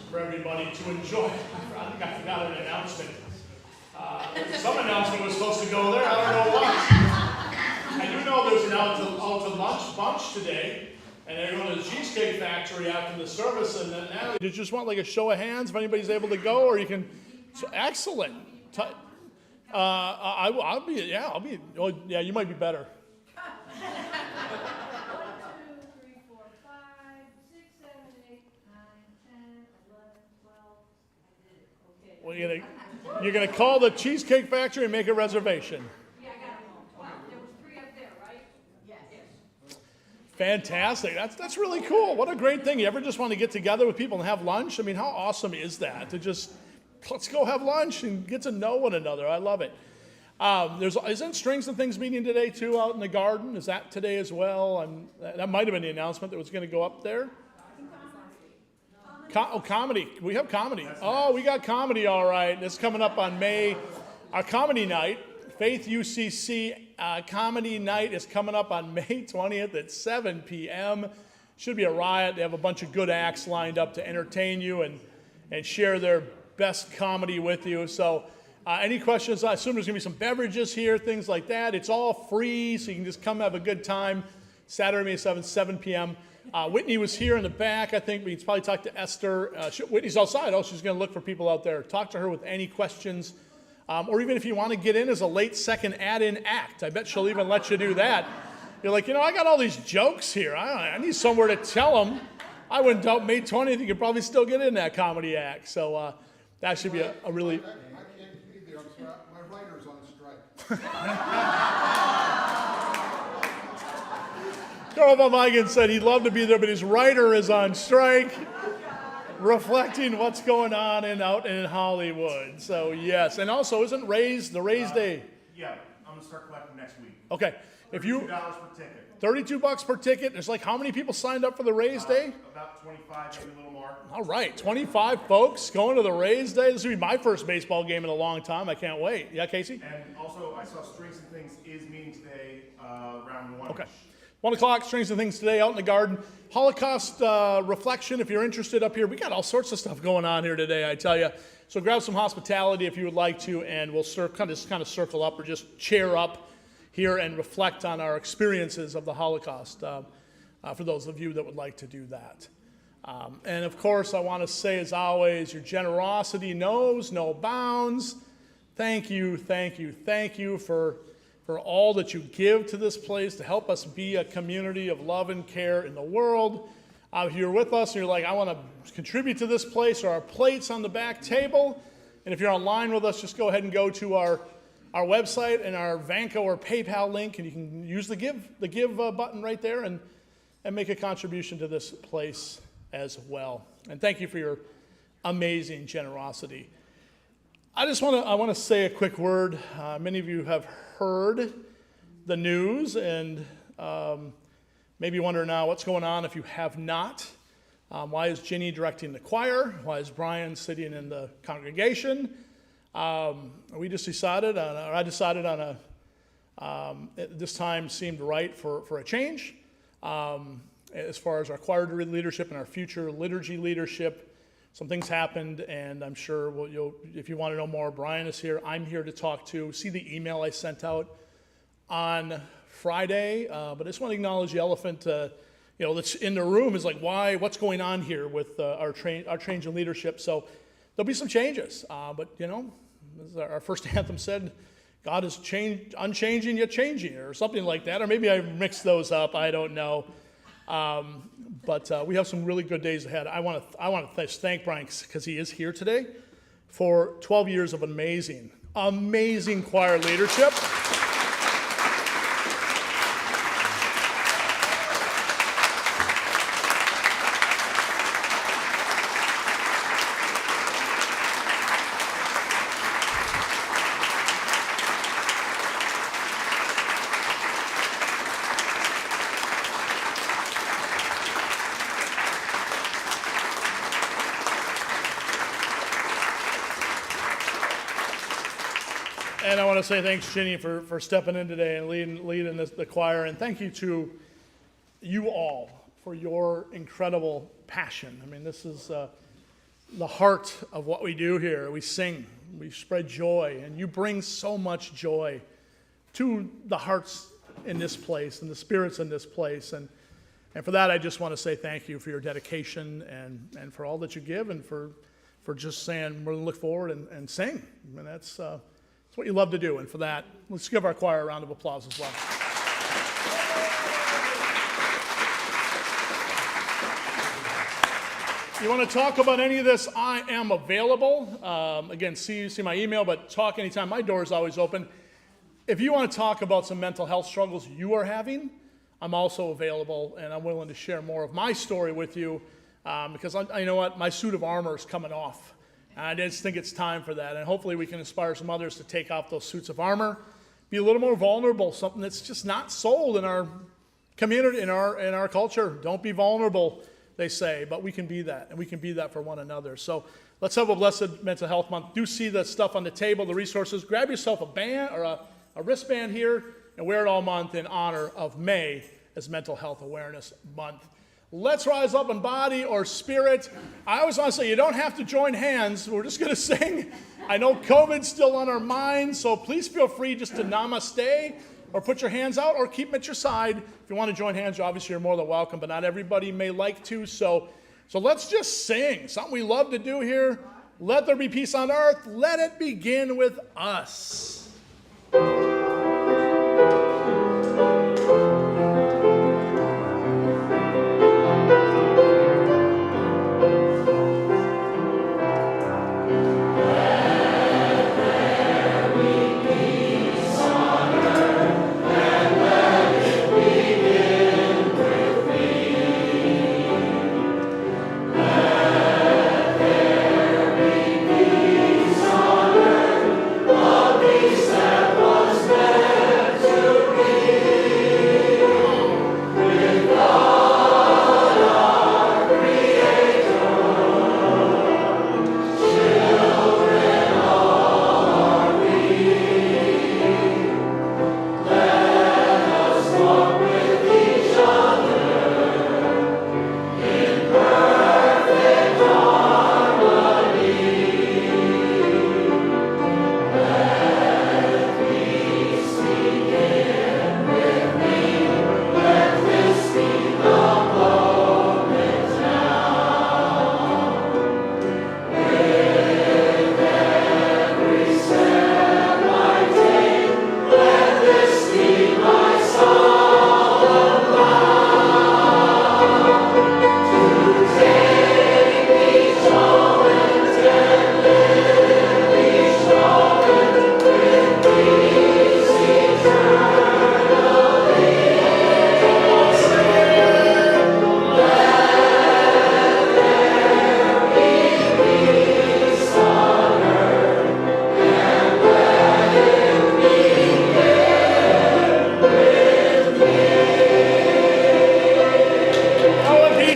for everybody to enjoy. I think I forgot an announcement. Some announcement was supposed to go there. I don't know what. I do know there's an out to lunch bunch today, and they're going to the Cheesecake Factory after the service. And then now, you just want like a show of hands if anybody's able to go, or you can. So excellent. I'll be. Yeah, I'll be. Oh, yeah, you might be better. 1, 2, 3, 4, 5, 6, 7, 8, 9, 10, 11, 12. I did it. Okay. Well, you're gonna call the Cheesecake Factory and make a reservation. Yeah, I got them all. 12. There was 3 up there, right? Yes. Fantastic. That's really cool. What a great thing. You ever just want to get together with people and have lunch? I mean, how awesome is that? To just, let's go have lunch and get to know one another. I love it. Isn't Strings and Things meeting today too out in the garden? Is that today as well? That might have been the announcement that was going to go up there. Comedy. We have comedy. Oh, we got comedy, all right. It's coming up on our comedy night. Faith UCC comedy night is coming up on May 20th at 7 p.m. Should be a riot. They have a bunch of good acts lined up to entertain you and share their best comedy with you. So any questions? I assume there's going to be some beverages here, things like that. It's all free, so you can just come have a good time. Saturday, May 7th, 7 p.m. Whitney was here in the back, I think. We can probably talk to Esther. Whitney's outside. Oh, she's going to look for people out there. Talk to her with any questions. Or even if you want to get in as a late second add-in act. I bet she'll even let you do that. You're like, I got all these jokes here. I need somewhere to tell them. I wouldn't doubt May 20th, you could probably still get in that comedy act. So that should be a really... I can't be there. My writer's on strike. Carl Van Meegen said he'd love to be there, but his writer is on strike, reflecting what's going on out in Hollywood. So yes, and also isn't the Raise Day? Yeah, I'm gonna start collecting next week. Okay, if you $2 per ticket. $32 per ticket. There's like how many people signed up for the Raise Day? About 25, maybe a little more. All right, 25 folks going to the Raise Day. This will be my first baseball game in a long time. I can't wait. Yeah, Casey? And also, I saw Strings and Things is meeting today around 1. Okay. 1 o'clock, Strings and Things today out in the garden. Holocaust reflection, if you're interested up here. We got all sorts of stuff going on here today, I tell you. So grab some hospitality if you would like to, and we'll kind of circle up or just chair up here and reflect on our experiences of the Holocaust for those of you that would like to do that. And of course, I want to say, as always, your generosity knows no bounds. Thank you, thank you, thank you for all that you give to this place to help us be a community of love and care in the world. If you're with us and you're like, I want to contribute to this place, or our plates on the back table. And if you're online with us, just go ahead and go to our website and our Vanco or PayPal link, and you can use the give button right there and make a contribution to this place as well. And thank you for your amazing generosity. I want to say a quick word. Many of you have heard the news and maybe wonder now what's going on if you have not. Why is Ginny directing the choir? Why is Brian sitting in the congregation? We just decided, I decided on this time seemed right for a change as far as our choir leadership and our future liturgy leadership. Some things happened, and I'm sure if you want to know more, Brian is here. I'm here to talk to. See the email I sent out on Friday, but I just want to acknowledge the elephant, that's in the room is like, what's going on here with our change in leadership? So there'll be some changes, but as our first anthem said, God is unchanging yet changing, or something like that, or maybe I mixed those up, I don't know. But we have some really good days ahead. I want to thank Brian, because he is here today, for 12 years of amazing choir leadership. And I want to say thanks, Ginny, for stepping in today and leading the choir. And thank you to you all for your incredible passion. I mean, this is the heart of what we do here. We sing, we spread joy, and you bring so much joy to the hearts in this place and the spirits in this place. And for that, I just want to say thank you for your dedication and for all that you give, and for just saying we're going to look forward and sing. I mean, that's what you love to do. And for that, let's give our choir a round of applause as well. You want to talk about any of this, I am available. Again, see my email, but talk anytime. My door is always open. If you want to talk about some mental health struggles you are having, I'm also available, and I'm willing to share more of my story with you, because you know what? My suit of armor is coming off. I just think it's time for that, and hopefully we can inspire some others to take off those suits of armor, be a little more vulnerable, something that's just not sold in our community, in our culture. Don't be vulnerable, they say, but we can be that, and we can be that for one another. So let's have a blessed Mental Health Month. Do see the stuff on the table, the resources. Grab yourself a band or a wristband here and wear it all month in honor of May as Mental Health Awareness Month. Let's rise up in body or spirit. I always want to say you don't have to join hands. We're just going to sing. I know COVID's still on our minds, so please feel free just to namaste or put your hands out or keep them at your side. If you want to join hands, obviously you're more than welcome, but not everybody may like to. So let's just sing. Something we love to do here. Let there be peace on earth. Let it begin with us.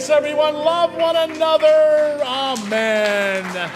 Everyone, love one another. Amen.